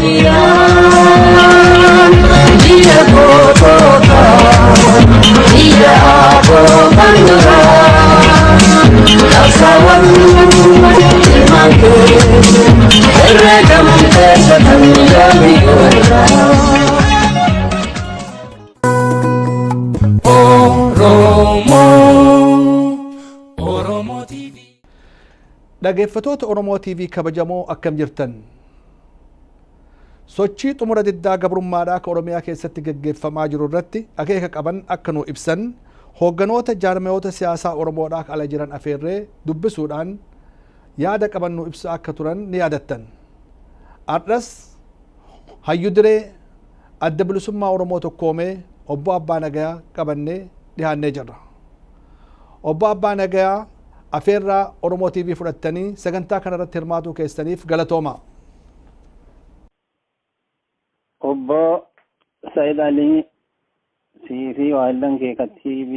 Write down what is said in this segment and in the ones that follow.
Oromiyaan biyya gootota biyya abbootaan duraa qabsaawwan ilmaan kee herreegamtee kan biyyoolaa. Oromoo TV. Dhaggeeffattoota Oromoo TV kabajamoo akkam jirtan? Sochii xumura diddaa gabrummaadhaa akka Oromiyaa keessatti gaggeeffamaa jiru irratti akeeka qaban akka nu ibsan hoogganoota jaarmiyoota siyaasaa Oromoodhaa ala jiran afeerree dubbisuudhaan yaada qaban nu ibsa akka turan ni yaadattan. Har'as hayyuu diree adda bilisummaa Oromoo tokkoomee obbo Abbaa Nagayaa qabannee dhiyaannee jirra. Obbo Abbaa Nagayaa afeerraa Oromoo TV fudhattanii sagantaa kanarratti hirmaatuu keessaniif galatooma. Obbo Said Ali fi waayillan kee TV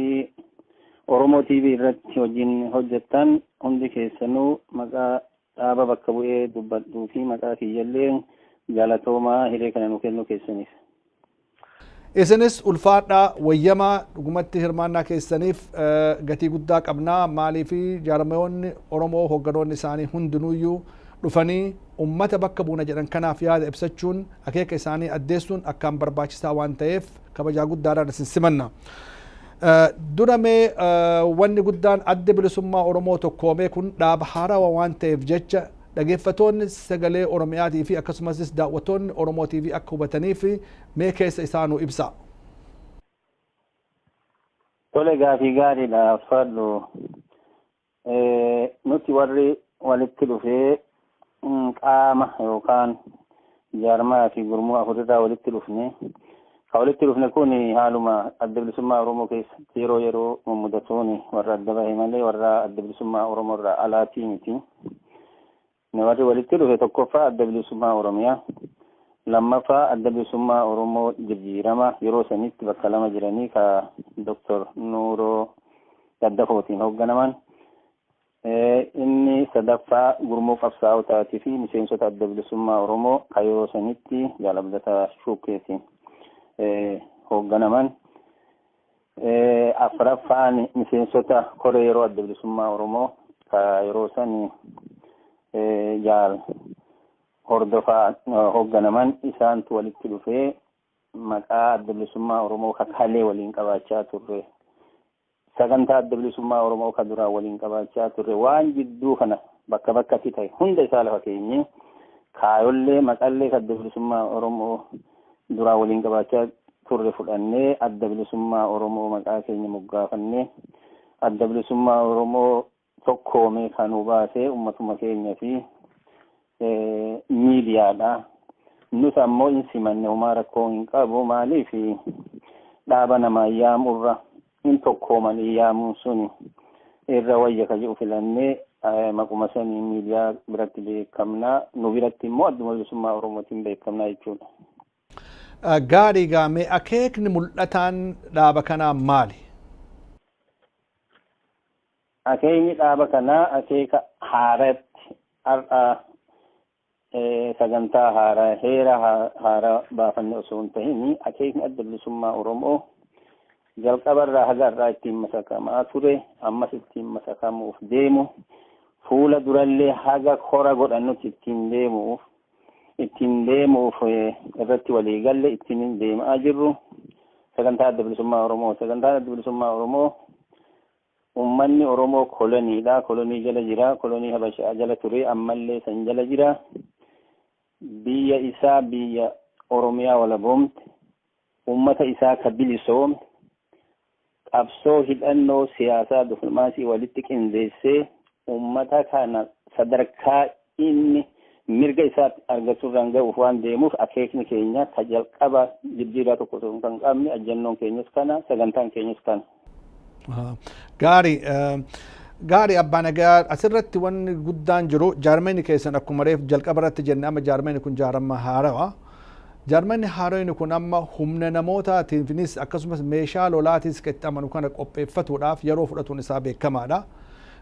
Oromoo TV irratti wajjin hojjettan hundi keessanuu maqaa dhaaba bakka bu'ee dubbadhuu fi maqaa kiyyallee galatoomaa hiree kana nu kennu keessaniif. Isinis ulfaadhaa wayyamaa dhugumatti hirmaannaa keessaniif gatii guddaa qabnaa. Maalii fi jaarmiyoonni Oromoo hoogganoonni isaanii hundinuuyyuu dhufanii ummata bakka buuna jedhan kanaaf yaada ibsachuun akeeka isaanii addeessuun akkaan barbaachisaa waan ta'eef kabajaa guddaadhaan isin simanna. Duramee wanni guddaan adda bilisummaa Oromoo tokkoomee kun dhaaba haarawaa waan ta'eef jecha dhaggeeffattoonni sagalee Oromiyaatii fi akkasumas daawwattoonni Oromoo TV akka hubataniif mee keessa isaa nu ibsa. Tole gaafii gaariidha fadhu. Nuti warri walitti dhufee qaama yookaan jaarmaa fi gurmuu afurrirraa walitti dhufne. Ka walitti dhufne kun haaluma adda bilisummaa Oromoo keessatti yeroo mummudatuun warra adda bahe malee warra adda bilisummaa Oromoo irraa alaatii miti. Warri walitti dhufe tokkoffaa adda bilisummaa Oromiyaa, lammaffaa adda bilisummaa Oromoo jijjiirama yeroo sanitti bakka lama jiranii ka Dr. Nuuroo Gaddafootiin hoogganaman. Inni sadaffaa gurmuu qabsaa'otaatii fi miseensota adda bilisummaa Oromoo ka yeroo sanitti Jaalabdataa Shuukeetiin hoogganaman. Afuraffaan miseensota koree yeroo adda bilisummaa Oromoo ka yeroo sanii jaal hordofaa hoogganaman isaantu walitti dhufee maqaa adda bilisummaa Oromoo kakaalee waliin qabaachaa turre. Sagantaa adda bilisummaa Oromoo ka duraa waliin qabaachaa turre. Waan jidduu kana bakka bakkatti ta'e hunda isaa lafa keenye kaayollee maqallee adda bilisummaa Oromoo duraa waliin qabaachaa turre fudhannee adda bilisummaa Oromoo maqaa keenya moggaafannee adda bilisummaa Oromoo tokkoomee kan baasee ummatuma keenya fi miidiyaadha. Nus ammoo hin simanne homaa rakkoo hin qabu. Maaliif dhaaba namaa yaamurra hin tokkooman yaamuun sun irra wayya ka jedhu filannee maquma sanii miidiyaa biratti beekamnaa. Nu biratti immoo adduma bilisummaa Oromootiin beekamnaa jechuudha. Gaarii gaamee akeekni mul'ataan dhaaba kanaa maali? Akeekni dhaaba kanaa akeeka haaratti har'a sagantaa haaraa heera haaraa baafanne osoo hin ta'in akeekni adda bilisummaa Oromoo jalqabarraa haga irraa ittiin masakamaa ture ammas ittiin masakamuuf deemu fuula durallee haga kora godhannutti ittiin deemuuf irratti waliigalle ittiin deemaa jirru sagantaa adda bilisummaa Oromoo. Sagantaa adda bilisummaa Oromoo ummanni Oromoo koloniidha. Kolonii jala jira. Kolonii Habashaa jala ture. Ammallee san jala jira. Biyya isaa biyya Oromiyaa walaboomte. Ummata isaa ka bilisoomte. Qabsoo hidhannoo siyaasaa dipiloomaasii walitti qindeessee ummata kana sadarkaa inni mirga isaatti argachuurraan ga'uuf waan deemuuf akeekni keenya ka jalqaba jijjiiraa tokko osoo hin qabne ajjannoon keenyas kana sagantaan keenyas kana. Gaarii Abbaa Nagayaa asirratti wanni guddaan jiru jaarmeenii keessan akkuma reef jalqaba irratti jenne amma jaarmeenii kun jaarama haarawaa. Jaarmeenii haarawni kun amma humna namootaatiinis akkasumas meeshaa lolaatis itti amanu kana qopheeffatuudhaaf yeroo fudhatuun isaa beekamaadha.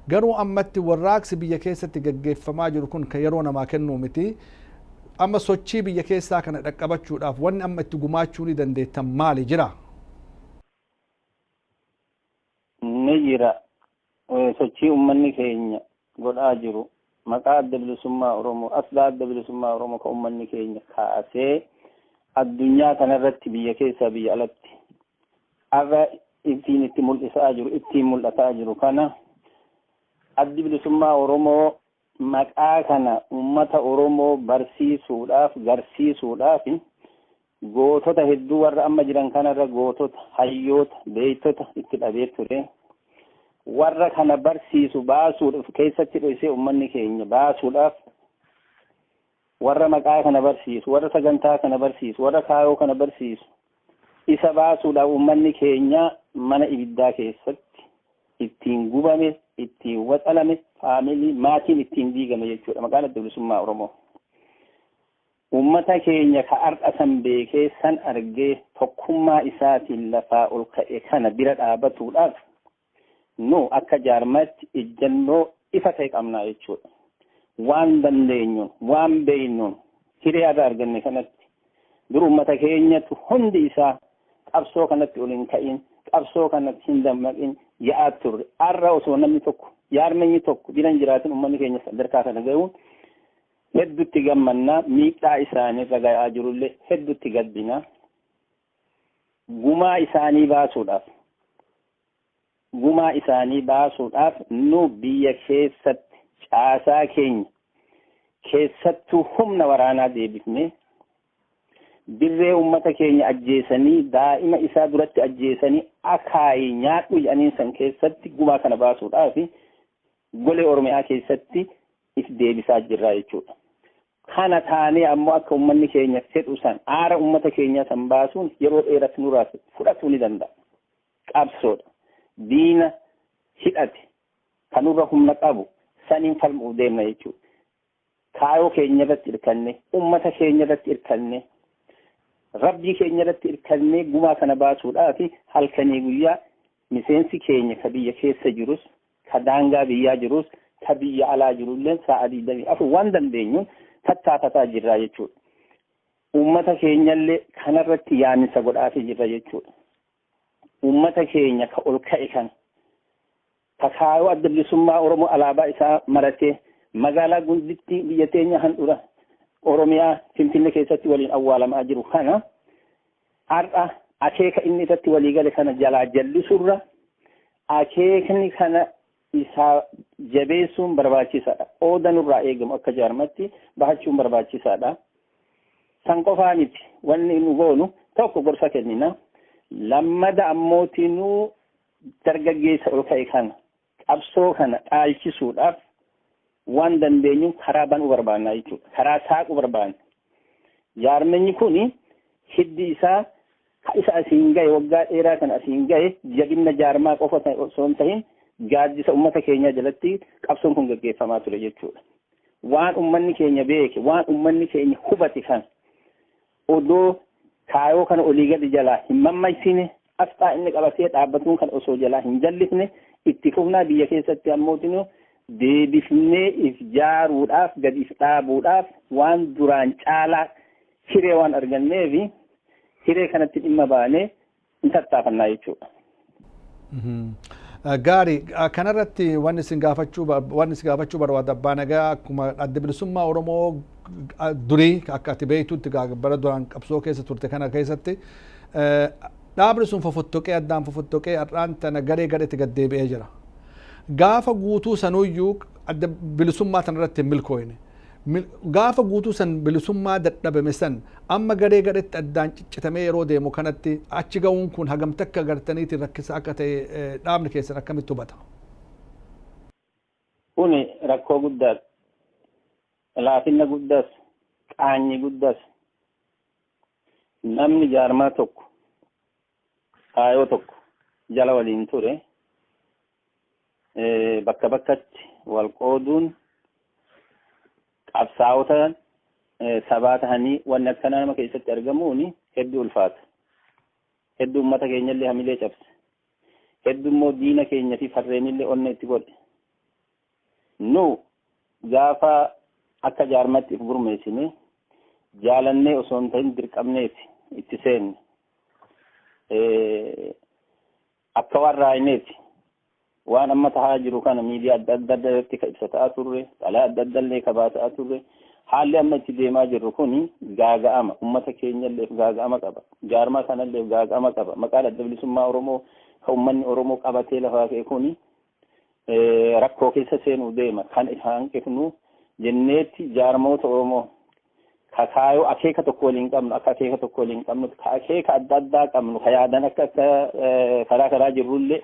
Garuu ammatti warraaqsi biyya keessatti gaggeeffamaa jiru kun kan yeroo namaa kennuu miti. amma sochii biyya keessaa kana dhaqqabachuudhaaf wanni amma itti gumaachuu ni dandeettan maali jira? Ni jira. Sochii uummanni keenya godhaa jiru maqaa adda bilisummaa Oromoo aslaa adda bilisummaa Oromoo kan uummanni keenya kaasee addunyaa kanarratti biyya keessaa biyya alatti arra ittiin itti mul'ataa jiru kana addi bilisummaa Oromoo maqaa kana uummata Oromoo barsiisuudhaaf garsiisuudhaaf gootota hedduu warra amma jiran kanarra gootota hayyoota beektota itti dhabee ture. Warra kana barsiisu baasuudhaaf keessatti dhoysee uummanni keenya baasuudhaaf warra maqaa kana barsiisu warra sagantaa kana barsiisu warra kaayoo kana barsiisu isa baasuudhaaf uummanni keenya mana ibiddaa keessatti ittiin gubame ittiin waxalame faamilii maatiin ittiin diigame jechuudha maqaan adda bilisummaa Oromoo. Uummata keenya ka har'a san beekee san argee tokkummaa isaatiin lafaa ol ka'e kana bira dhaabatuudhaaf nu akka jaarmatti ejjennoo ifa ta'e qabnaa jechuudha. Waan dandeenyuun waan beeynuun hiree irraa arganne kanatti dur uummata keenyatu hundi isaa qabsoo kanatti ol hin ka'in qabsoo kanatti hin dammaqin yaa'aa turre har'a osoo namni tokko jaarmenyi tokko jiran jiraatin uummanni keenya sadarkaa kana ga'uun hedduutti gammannaa miidhaa isaanii irra ga'aa jirullee hedduutti gaddinaa gumaa isaanii baasuudhaaf nu biyya keessatti caasaa keenya keessattuu humna waraanaa deebifnee dirree uummata keenya ajjeesanii daa'ima isaa duratti ajjeesanii akaayii nyaadhu jedhaniin san keessatti gumaa kana baasuudhaaf golee Oromiyaa keessatti if deebisaa jirra jechuudha. Kana taanee ammoo akka uummanni keenya fedhu san aara uummata keenyaa san baasuun yeroo dheeratti nurraa fudhatuu ni danda'a. Qabsoodha. Diina hidhate kanurra humna qabu saniin falmuuf deemna jechuudha. Kaayoo keenya irratti hirkanne uummata keenya irratti hirkanne rabbii keenya irratti hirkanne gumaa kana baasuudhaaf halkanii guyyaa miseensi keenya ka biyya keessa jirus ka daangaa biyyaa jirus ka biyya alaa jirullee sa'a 24 waan dandeenyuun tattaafataa jirra jechuudha. Uummata keenyallee kanarratti yaamisa godhaafii jirra jechuudha. Uummata keenya ka ol ka'e kana ka kaayoo adda bilisummaa Oromoo alaabaa isaa maratee magaalaa gudditti biyya teenya handhura Oromiyaa Finfinnee keessatti waliin awwaalamaa jiru kana har'a akeeka inni irratti walii gale kana jalaa jallisurra akeekni kana isaa jabeessuun barbaachisaadha. Oodanurraa eegamu akka jaarmatti bahachuun barbaachisaadha. San qofaa miti wanni nu goonu tokko gorsa kennina. Lammada ammootinuu dargaggeessa ol ka'e kana qabsoo kana dhaalchisuudhaaf waan dandeenyu karaa banuu barbaanna jechuudha. Karaa saaquu barbaanna. Jaarmenyi kuni hiddi isaa isa asiin gahe waggaa dheeraa kana asiin gahe jabinna jaarmaa qofa osoo hin ta'in gaaddisa uummata keenya jalatti qabsoon kun gaggeeffamaa ture jechuudha. Waan uummanni keenya beeke waan uummanni keenya hubate kan odoo kaayoo kana olii gadi jalaa hin mammaysine asxaa inni qabatee dhaabbatuun kan osoo jalaa hin jallisne itti fufnaa biyya keessatti ammootinuu deebifnee if jaaruudhaaf gadi if dhaabuudhaaf waan duraan caalaa hiree waan arganneefi hiree kanatti dhimma baanee hin tattaafannaa jechuudha. Gaarii kanarratti wanni isin gaafachuu barbaada abbaa nagaa akkuma adda bilisummaa Oromoo durii akka ati beektutti bara duraan qabsoo keessa turte kana keessatti dhaabni sun fofottoqee addaan fofottoqee har'aan tana garee gareetti gad deebi'ee jira. Gaafa guutuu sanuyyuu adda bilisummaa tanarratti hin milkooyne. Gaafa guutuu san bilisummaa dadhabame san amma garee gareetti addaan ciccitamee yeroo deemu kanatti achi ga'uun kun hagamta akka gartaniitiin rakkisa akka ta'e dhaabni keessan akkamitti hubata? Kuni rakkoo guddaadha. Laafinna guddaas qaanyi guddaas namni jaarmaa tokko kaayoo tokko jala waliin ture bakka bakkatti wal qooduun qabsaa'ota sabaa tahanii wanni akkanaa nama keessatti argamuun hedduu ulfaata. Hedduu uummata keenyallee hamilee cabse. Hedduu immoo diina keenya fi farreenillee onna itti godhe. Nu gaafa akka jaarmatti if gurmeessine jaalannee osoo hin ta'in dirqamneeti itti seenne. Akka waan raayineeti waan amma tahaa jiru kana miidiyaa adda addaa irratti ka ibsataa turre, xalaa adda addaa illee ka baasaa turre. Haalli amma itti deemaa jirru kuni gaaga'ama. Uummata keenya illee gaaga'ama qaba. Jaarmaa kana illee gaaga'ama qaba. Maqaan adda bilisummaa Oromoo ka uummanni Oromoo qabatee lafaa ka'e kuni rakkoo keessa seenuu deema. Kan hanqifnu jenneetti jaarmoota Oromoo kakaayoo akeeka tokko waliin qabnu, akka akeeka tokko waliin qabnu, ka akeeka adda addaa qabnu, ka yaadan akka karaa jirrullee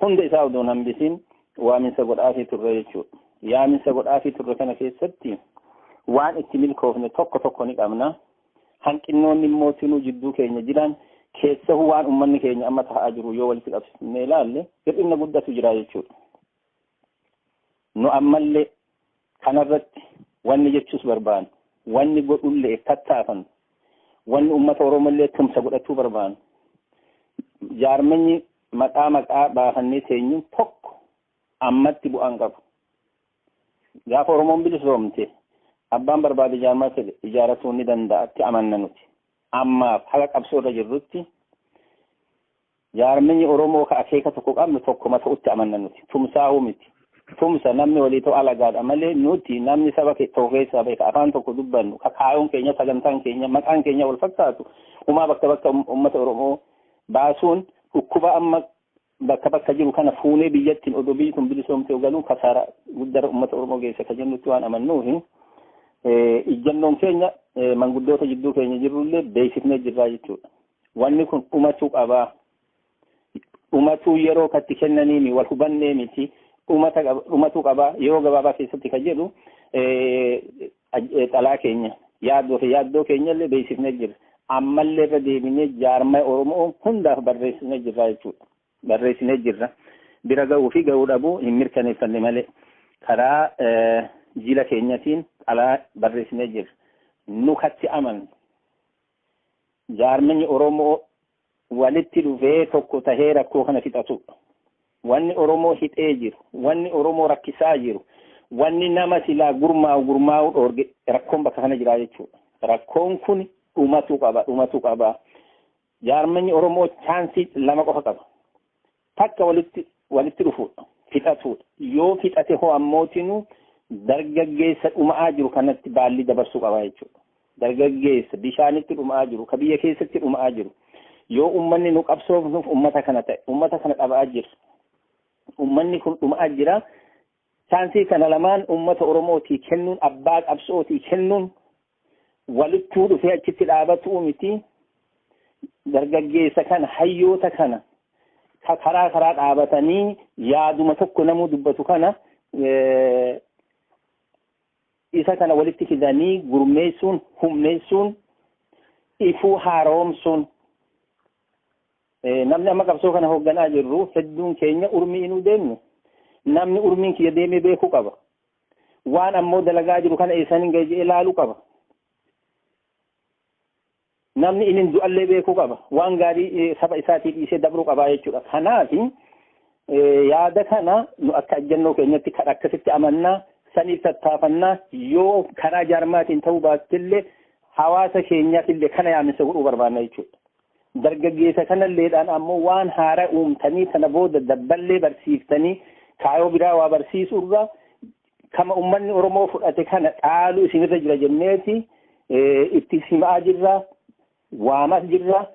hunda isaa odoon hambisiin waaminsa godhaafii turre jechuudha. Yaaminsa godhaafii turre kana keessatti waan itti milkoofne tokko ni qabna. Hanqinnoonni mootinuu jidduu keenya jiran keessahuu waan uummanni keenya amma ta'aa jiru yoo walitti qabsiifnee ilaalle hir'ina guddatu jira jechuudha. Nu ammallee kanarratti wanni jechuus barbaannu, wanni godhullee tattaafan, wanni uummata Oromollee tumsa godhachuu barbaannu. Jaarmanyi maqaa baafannee teenyuun tokko ammatti bu'aan qabu. Gaafa Oromoon bilisoomte abbaan barbaade jaarmaa fedhe ijaarratuu ni danda'atti amanna nuti. Ammaaf haga qabsoo irra jirrutti jaarmanyi Oromoo ka akeeka tokko qabnu tokkuma ta'utti amanna nuti. Tumsaa'uu miti. Tumsa namni walii ta'u alagaadha malee nuti namni saba tokko keessaa beeka afaan tokko dubbannu ka kaayoon keenya sagantaan keenya maqaan keenya wal fakkaatu umaa bakka uummata Oromoo baasuun dhukkuba amma bakka jiru kana fuunee biyyattiin odoo biyyi kun bilisoomtee galuu kasaara guddaa uummata Oromoo geessa ka jennutti waan amannuufi ijjannoon keenya manguddoota jidduu keenya jirrullee beeksifnee jirraa jechuudha. Wanni kun dhumatuu qabaa. Dhumatuu yeroo katti kennaniimi wal hubannee miti. Dhumatuu qabaa yeroo gabaabaa keessatti ka jedhu xalaa keenya yaaddoo keenya illee beeksifnee jirra. Ammallee irra deebinee jaarmaa Oromoo hundaaf barreessinee jirra jechuudha. Barreessinee jirra. Bira ga'uu fi ga'uu dhabuu hin mirkaneeffanne malee karaa jila keenyatiin xalaa barreessinee jirra. Nu katti amannu jaarmanyi Oromoo walitti dhufee tokko tahee rakkoo kana fixatudha. Wanni Oromoo hixee jiru, wanni Oromoo rakkisaa jiru, wanni nama silaa gurmaa'u dhoorge rakkoon bakka kana jira jechuudha. Rakkoon kun dhumatuu qaba. Jaarmanyi Oromoo chaansii lama qofa qaba. Takka walitti dhufuudha, fixatuudha. Yoo fixate hoo ammootinuu dargaggeessa dhuma'aa jiru kanatti baalli dabarsuu qaba jechuudha. Dargaggeessa bishaanitti dhuma'aa jiru, ka biyya keessatti dhuma'aa jiru. Yoo uummanni nu qabsoofnuuf uummata kana ta'e, uummata kana dhabaa jira. Uummanni kun dhuma'aa jira. Chaansii kana lamaan uummata Oromootii kennuun, abbaa qabsootii kennuun walittuu dhufee achitti dhaabatu miti. Dargaggeessa kana, hayyoota kana karaa dhaabatanii yaaduma tokko namuu dubbatu kana isa kana walitti fidanii gurmeessuun, humneessuun, ifuu haaromsuun. Namni amma qabsoo kana hoogganaa jirru hedduun keenya urmii inuu deemne. Namni urmiin kiyya deemee beekuu qaba. Waan ammoo dalagaa jiru kana eessaniin ga'ee ilaaluu qaba. Namni inni du'allee beekuu qaba. Waan gaarii saba isaatii dhiisee dabruu qaba jechuudha. Kanaaf yaada kana nu akka ejjennoo keenyatti kan akkasitti amannaa saniif tattaafannaa yoo karaa jaarmaatiin ta'uu baattillee hawaasa keenyaatillee kana yaaminsa godhuu barbaanna jechuudha. Dargaggeessa kanalleedhaan ammoo waan haaraa uumtanii sana booda dabballee barsiiftanii kaayoo biraa waa barsiisuurra kama uummanni Oromoo fudhate kana dhaaluu isinirra jira jenneeti itti simaa jirra, waamas jirra.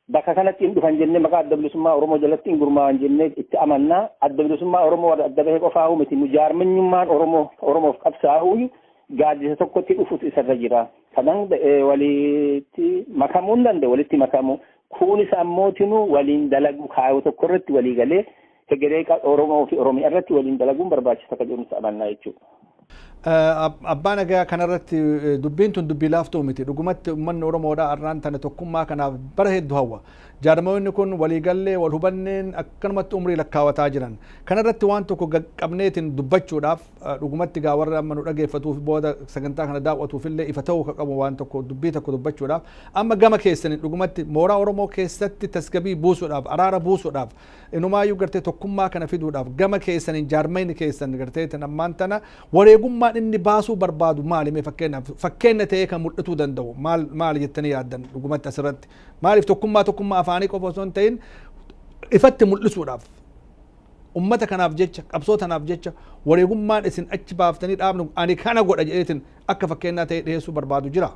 Bakka kanatti hin dhufan jennee maqaa adda bilisummaa Oromoo jalatti hin gurmaa'an jennee itti amannaa. Adda bilisummaa Oromoo adda bahee qofaa'uu miti. Nu jaarmanyummaan Oromoof qabsaa'uu gaaddisa tokkotti dhufutu isarra jira. Kanan walitti makamuu hin danda'u, walitti makamu. Kunis ammootinuu waliin dalagu kaayoo tokko irratti walii galee hegeree Oromoo fi Oromiyaa irratti waliin dalaguun barbaachisa akka jedhu amannaa jechuudha. Abbaan nagaa kanarratti dubbiin tun dubbii laaftuu miti. Dhugumatti uummanni Oromoodhaa arraan tana tokkummaa kanaaf bara hedduu hawwa. Jaarmoonni kun waliigallee wal hubanneen akkanumatti umrii lakkaawataa jiran. Kanarratti waan tokko qabneetiin dubbachuudhaaf dhugumatti gaa warra amma nu dhageeffatuuf booda sagantaa kana daawwatuufillee ifa ta'uu qabu waan tokko dubbii tokko dubbachuudhaaf amma gama keessanii dhugumatti mooraa Oromoo keessatti tasgabii buusuudhaaf araara buusuudhaaf inumaayyuu gartee tokkummaa kana fiduudhaaf gama keessanii jaarmayni keessan gartee ammaan tana wareegummaa wareyummaan inni baasuu barbaadu maali mee fakkeenya ta'ee kan mul'atuu danda'u maal jettanii yaaddan dhugumatti asirratti maaliif tokkummaa afaanii qofa osoo hin ta'in ifatti mul'isuudhaaf ummata kanaaf jecha qabsoo tanaaf jecha wareegummaan isin achi baaftanii dhaabnu ani kana godha jedheetin akka fakkeenyaa ta'ee dhiyeessuu barbaadu jira.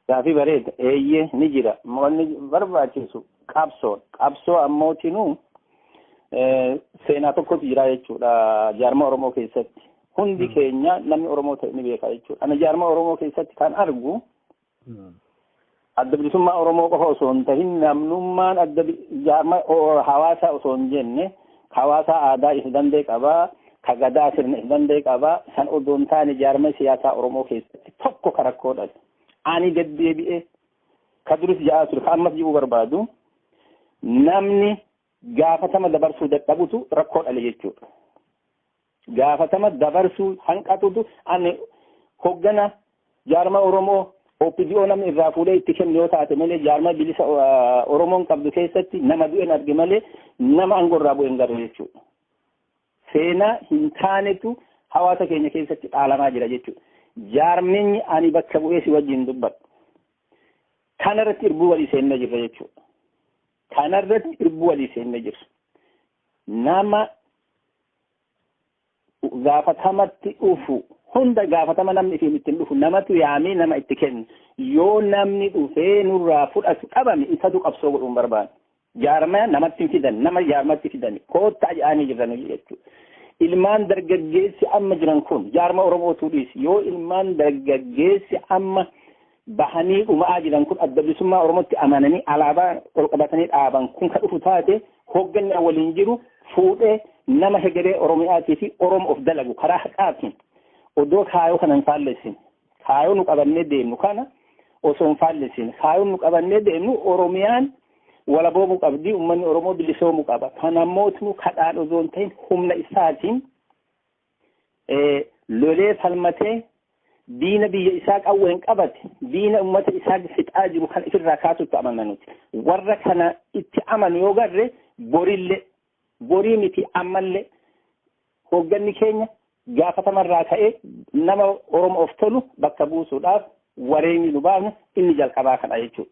Gaaffii bareeda eeyyee ni jira wanni barbaachisu qabsoo ammootinuu seenaa tokkotu jira jechuudha jaarma Oromoo keessatti hundi keenya namni Oromoo ta'e ni beeka jechuudha. Ana jaarma Oromoo keessatti kan argu adda bilisummaa Oromoo qofa osoo hin tahin namnummaan jaarma hawaasaa osoo hin jenne hawaasa aadaa isa danda'e qabaa ka gadaa sirna isa danda'e qabaa san odoo hin taane jaarma siyaasaa Oromoo keessatti tokko ka rakkoodha. Ani deddeebi'ee ka duris ja'aa ture ka ammas ji'uu barbaadu namni gaafatama dabarsuu dadhabutu rakkoo dhale jechuudha. Gaafatama dabarsuu hanqatutu ani hoggana jaarma Oromoo OPDO namni irraa fuudhee itti kennu yoo taate malee jaarma bilisa Oromoon qabdu keessatti nama du'een arge malee nama aangoo irraa bu'een garuu jechuudha. Seenaa hin taanetu hawaasa keenya keessatti dhaalamaa jira jechuudha. Jaarminyi ani bakka bu'ee si wajjin dubbadhu. Kanarratti irbuu walii seennee jirra jechuudha. Kanarratti irbuu walii seennee jirra. Nama gaafatamatti dhufu hunda gaafatama namni ifiin ittiin dhufu namatu yaamee nama itti kennu yoo namni dhufee nurraa fudhatu dhabame isatu qabsoo godhuun barbaada. Jaarma namatti fidan nama jaarmatti fidan koottaa jedhanii jiran jechuudha. Ilmaan dargaggeessi amma jiran kun jaarma Oromootu dhiisi yoo ilmaan dargaggeessi amma bahanii dhuma'aa jiran kun adda bilisummaa Oromootti amananii alaabaa ol qabatanii dhaaban kun ka dhufu taate hoogganni waliin jiru fuudhee nama hegeree Oromiyaatii fi Oromoo of dalagu karaa haqaatiin odoo kaayoo kana hin faallessin kaayoo nu qabannee deemnu kana osoo hin faallessin kaayoo nu qabannee deemnu Oromiyaan walaboomuu qabdi uummanni Oromoo bilisoomuu qaba kanammootnu kadhaan osoo hin ta'in humna isaatiin lolee falmatee diina biyya isaa qawween qabate diina ummata isaa fixaa jiru kan ifirraa kaasutti amananuti warra kana itti amanu yoo garre borii miti ammallee hoogganni keenya gaafatamarraa ka'ee nama Oromoo of tolu bakka buusuudhaaf wareegni nu baafnu inni jalqabaa kana jechuudha.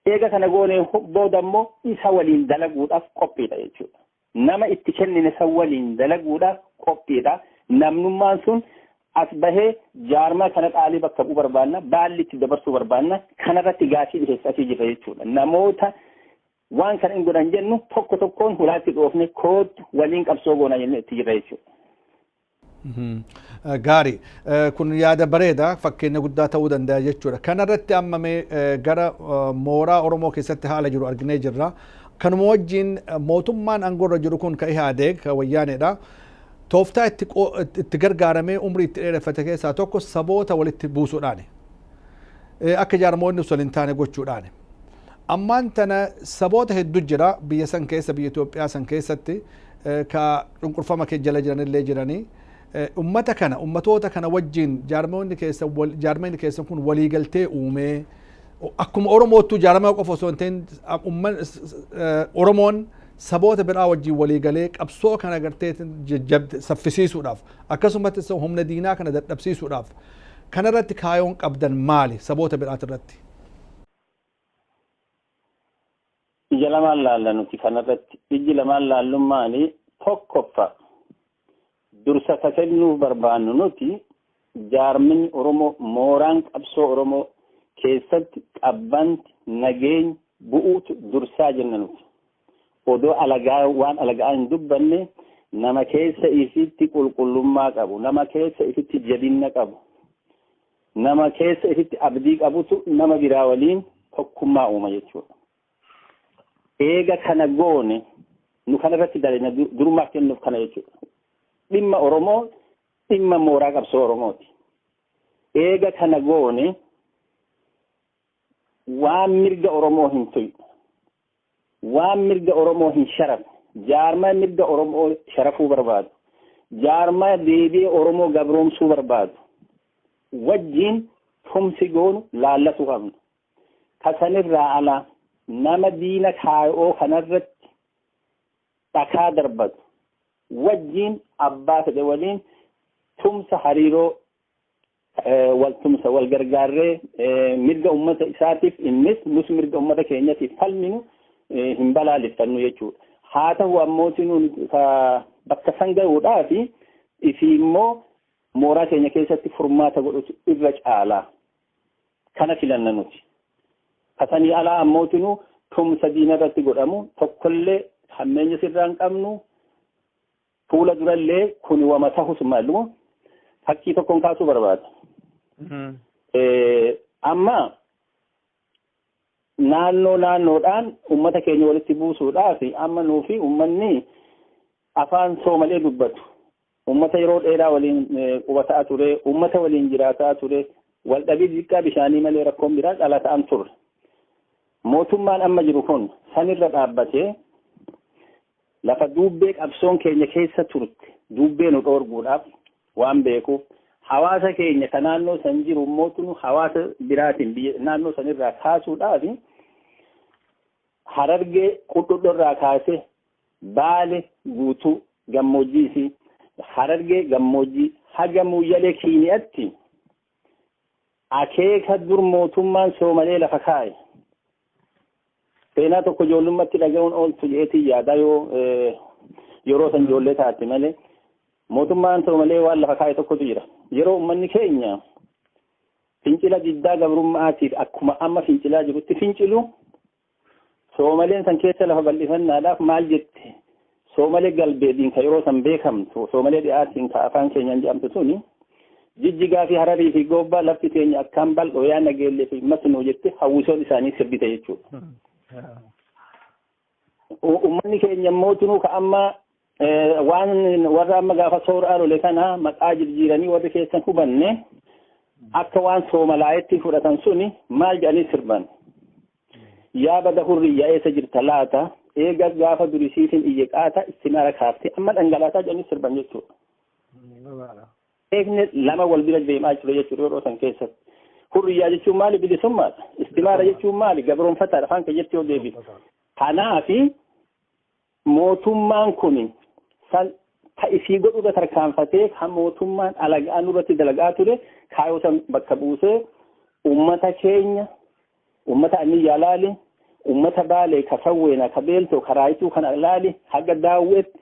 Eega kana goonee booda immoo isa waliin dalaguudhaaf qophiidha jechuudha. Nama itti kennine isa waliin dalaguudhaaf qophiidha. Namnummaan sun as bahee jaarmaa kana dhaalii bakka bu'uu barbaanna baalli itti dabarsuu barbaanna kanarratti gaafii dhiheessii jira jechuudha. Namoota waan kana hin godhan jennu tokko tokkoon hulaatti dhoofne kootu waliin qabsoo goona jennee itti jira jechuudha. Gaarii kun yaada bareeda fakkeenya guddaa ta'uu danda'a jechuudha. Kanarratti ammamee gara mooraa Oromoo keessatti haala jiru arginee jirra. Kanuma wajjin mootummaan aangoorra jiru kun ka Ihaadeeg ka Wayyaaneedha. Tooftaa itti gargaaramee umrii itti dheereffate keessaa tokko saboota walitti buusuudhaani. Akka jaarmoonni osoo hin taane gochuudhaani. Ammaan tana saboota hedduu jira biyya san keessa biyya Itoophiyaa san keessatti ka cunqurfama kee jala jiranillee jiranii. Ummatoota kana wajjin jaarmoonni keessan kun waliigaltee uumee akkuma Oromoottuu jaarmaa qofa osoo hin ta'in Oromoon saboota biraa wajjin waliigalee qabsoo kana gartee saffisiisuudhaaf akkasumas humna diinaa kana dadhabsiisuudhaaf kanarratti kaayoon qabdan maali saboota biraati irratti? Ija lamaan laalla nuti kanarratti iji lamaan laallummaanii tokkoffa dursa kennuu barbaannu nuti jaarminni Oromoo mooraan qabsoo Oromoo keessatti qabbanti nageenya bu'uutu dursaa jenna nuti. Odoo waan alagaa hin dubbanne nama keessa ifitti qulqullummaa qabu, nama keessa ifitti jabinna qabu, nama keessa ifitti abdii qabutu nama biraa waliin tokkummaa uuma jechuudha. Eega kana goone nu kanarratti dalina durummaaf kennuuf kana jechuudha. Dhimma Oromoo dhimma mooraa qabsoo Oromooti. Eega kana goone waan mirga Oromoo hin tuqne waan mirga Oromoo hin sharafne jaarmaa mirga Oromoo sharafuu barbaadu jaarmaa deebi'ee Oromoo gabroomsuu barbaadu wajjin tumsi goonu laallatuu qabna. Kasanirraa alaa nama diina kaayoo kanarratti dhakaa darbatu wajjin abbaa fedhe waliin tumsa hariiroo waltumsa wal gargaarree mirga ummata isaatiif innis nus mirga ummata keenyatiif falminu hin balaaleffannu jechuudha. Haa ta'u ammootii nuun bakka san gahuudhaaf isii immoo mooraa keenya keessatti furmaata godhutu irra caalaa kana filanna nuti. Kasanii alaa ammootii nu tumsa diina irratti godhamu tokkollee hammeenya sirraa hin qabnu fuula durallee kun wama tahus malu fakkii tokkoon kaasuu barbaada. Amma naannoodhaan ummata keenya walitti buusuudhaaf amma nuufi ummanni afaan Soomalee dubbatu ummata yeroo dheeraa waliin qubataa ture, ummata waliin jiraataa ture, wal dhabii xiqqaa bishaanii malee rakkoon biraa dhalataan ture. Mootummaan amma jiru kun sanirra dhaabbatee lafa duubbee qabsoon keenya keessa turte duubbee nu dhoorguudhaaf waan beekuuf hawaasa keenya kan naannoo san jiru mootummaa hawaasa biraatiin naannoo sanirraa kaasuudhaaf Harargee Quddudurraa kaasee Baale guutuu gammoojjii fi Harargee gammoojjii haga Muyyalee Kiiniyaatti akeeka dur mootummaan Soomalee lafa kaa'e. Seenaa tokko ijoollummaatti dhaga'uun ooltu jeetii yaada yeroo san ijoollee taate malee mootummaan Soomalee waan lafa kaa'e tokkotu jira. Yeroo uummanni keenya fincila diddaa gabrummaatiif akkuma amma fincilaa jirutti fincilu Soomaleen san keessa lafa bal'ifannaadhaaf maal jette Soomalee galbeedhiin ka yeroo san beekamtu Soomalee dhi'aatiin ka afaan keenyaan jedhamtu suni Jijjigaa fi Hararii fi Gobbaa lafti keenya akkaan bal'oo yaa nageellee fi masnuu jette hawwisoon isaanii sirbite jechuudha. Uummanni keenya mootunuu ka amma waan warra amma gaafa sooraa lole kana maqaa jijjiiranii warri keessan hubanne akka waan Soomalaayatti fudhatan suni maal jedhanii sirban. Yaa bada hurriyyaa eessa jirta laata eega gaafa durisiitiin iyyeqaata istimaara kaafte amma dhangalaataa jedhanii sirban jechuudha. Eegni lama wal bira deemaa jiru jechuudha yeroo san keessatti. Hurriyyaa jechuun maali bilisummaadha. Istimaara jechuun maali gabroonfataadha afaan keeyyatti yoo deebi'u. Kanaafi mootummaan kun ta'isii godhuudha tarkaanfatee kan mootummaan alagaan irratti dalagaa ture kaayotan bakka buusee ummata keenya ummata aniyyaa laali ummata Baalee ka Sawweena ka Beeltoo ka Raayituu kana laali haga Daawweetti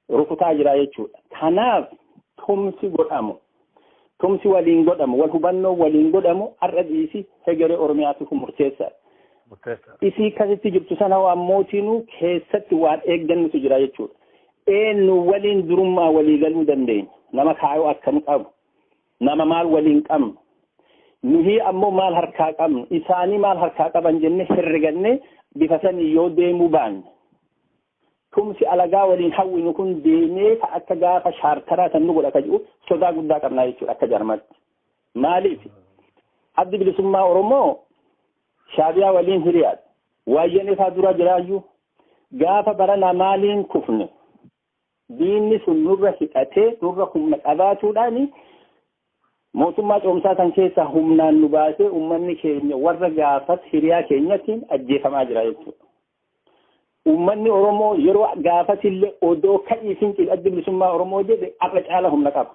rukutaa jira jechuudha. Kanaaf tumsi godhamu tumsi waliin godhamu wal hubannoo waliin godhamu har'a dhiisi hegeree Oromiyaatiif murteessaadha. Isii akkasitti jirtu sana waan mootiinuu keessatti waan eeggannutu jira jechuudha. Eenyu waliin durummaa walii galuu dandeenya. Nama kaayoo akkam qabu. Nama maal waliin qabnu. Nuhi ammoo maal harkaa qabnu. Isaanii maal harkaa qaban jennee herreganne bifa sanii yoo deemuu baanne. Tumsi alagaa waliin hawwinu kun deemee ka akka gaafa shaartaraa san nu godhata jiru sodaa guddaa qabnaa jechuudha akka jarmatti. Maaliif? Addi bilisummaa Oromoo Shaabiyaa waliin hiriyaadha. Waayyan isaa dura jiraayyuu gaafa barana maaliin kufne diinni sun nurra hidhatee nurra humna qabaatuudhaani mootummaa coomsaa san keessaa humnaan nu baasee uummanni keenya warra gaafas hiriyaa keenyatiin ajjeefamaa jira jechuudha. Uummanni Oromoo yeroo gaafasillee odoo ka'ii fincil addi bilisummaa Oromoo jedhe har'a caala humna qaba.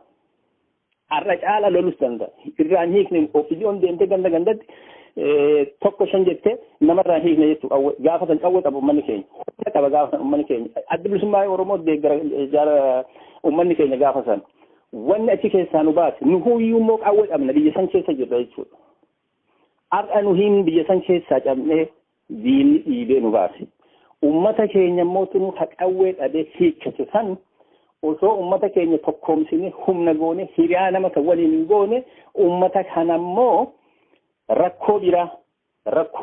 Har'a caala lolus danda'a. Irraan hiikne ofiisioon deemtee ganda gandatti tokko shan jettee namarraa hiikne jechuudha. Gaafa san qawwee qaba uummanni keenya. Humna qaba gaafa san uummanni keenya. Addi bilisummaa Oromoo deeggara uummanni keenya gaafa san. Wanni achi keessaa nu baase nu huyyuu immoo qawwee qabna biyya san keessa jirra jechuudha. Har'a nu hin biyya san keessaa cabnee diinni dhiibee nu baase. Ummata keenya mootummaa ka qawwee dhabee hiikkate san osoo ummata keenya tokkoomsine humna goone hiriyaa nama kan waliin hin goone ummata kanammoo rakkoo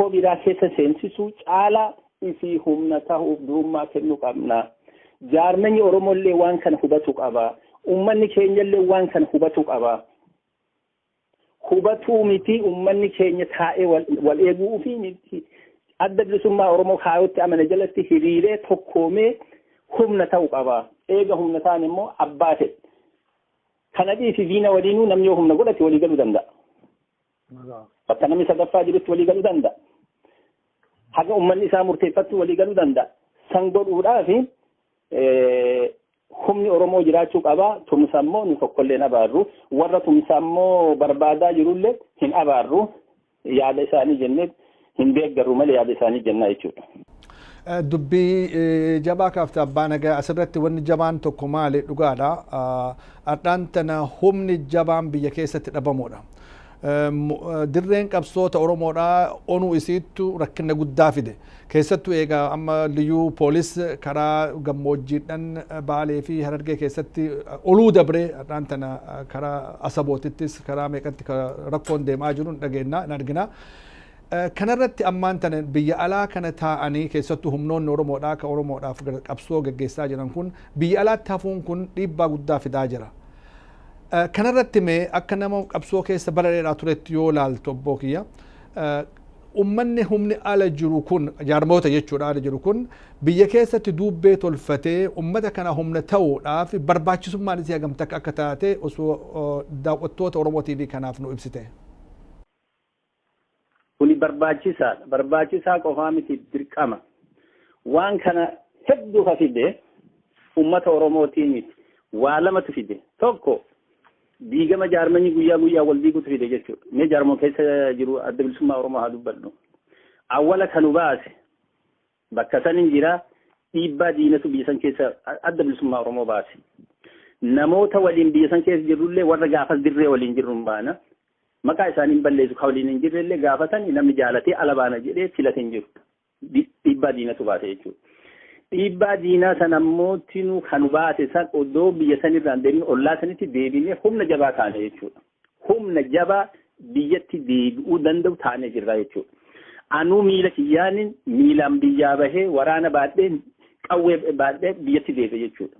biraa keessa seensisuu caalaa isii humna ta'uuf durummaa kennuu qabna. Jaarmanni Oromollee waan kana hubatu qaba. Ummanni keenyallee waan kana hubatu qaba. Hubatuu miti ummanni keenya taa'ee wal eeguu fi miti. Adda bilisummaa Oromoo kaayotti amane jalatti hiriiree tokkoomee humna ta'uu qaba. Eega humna ta'an immoo abbaa ta'e. Kana dhiisi diina waliinuu namni yoo humna godhate walii galuu danda'a. Bakka namni sadaffaa jirutti walii galuu danda'a. Haga ummanni isaa murteeffattu walii galuu danda'a. San godhuudhaaf humni Oromoo jiraachuu qaba tumsammoo nu tokkollee abaarru warra tumsammoo barbaadaa jirullee hin abaarru yaada isaanii jennee hin deeggarru malee yaada isaanii jennaa jechuudha. Dubbii jabaa kaafte abbaa nagaa asirratti wanni jabaan tokko maali dhugaadha. Adhaan tana humni jabaan biyya keessatti dhabamuudha. Dirreen qabsoota Oromoodhaa onuu isiittu rakkina guddaa fide. Keessattuu egaa amma liyyuu poolis karaa gammoojjiidhaan Baalee fi Harargee keessatti oluu dabree adhaan tana karaa Asabootittis karaa meeqatti rakkoon deemaa jiru dhageennaa hin argina. Kanarratti ammaan tana biyya alaa kana taa'anii keessattuu humnoonni Oromoodhaa ka Oromoodhaaf qabsoo gaggeessaa jiran kun biyya alaatti hafuun kun dhiibbaa guddaa fidaa jira. Kanarratti mee akka nama qabsoo keessa bara dheeraa turetti yoo laaltu obbo kiyya ummanni humni ala jiru kun jaarmoota jechuudha ala jiru kun biyya keessatti duubbee tolfatee ummata kana humna ta'uudhaaf barbaachisummaan isii hagamta akka taate osoo daawwattoota Oromoo TV kanaaf nu ibsite. Kuni barbaachisaa qofaa miti dirqama waan kana hedduu fide ummata Oromootiin miti waa lamatu fide tokko diigama jaarmanii guyyaa wal diigutu fide jechuudha. Mee jaarmoo keessa jiru adda bilisummaa Oromoo haa dubbadhu. Awwala kanu baase bakka sanin jira dhiibbaa diinatu biyya san keessa adda bilisummaa Oromoo baase. Namoota waliin biyya san keessa jirullee warra gaafas dirree waliin jirruun baana. Maqaa isaanii balleessu ka waliin hin jirrellee gaafatan namni jaalatee ala baana jedhee filatee hin jiru. Dhiibbaa diinatu baase jechuudha. Dhiibbaa diinaa sana ammoo tinu kan baase san oddoo biyya sanirraan deemne ollaa sanitti deebinee humna jabaa taane jechuudha. Humna jabaa biyyatti deebi'uu danda'u taane jirra jechuudha. Anuu miila kiyyaanin miilaan biyyaa bahee waraana baadhee qawwee baadhee biyyatti deebi'e jechuudha.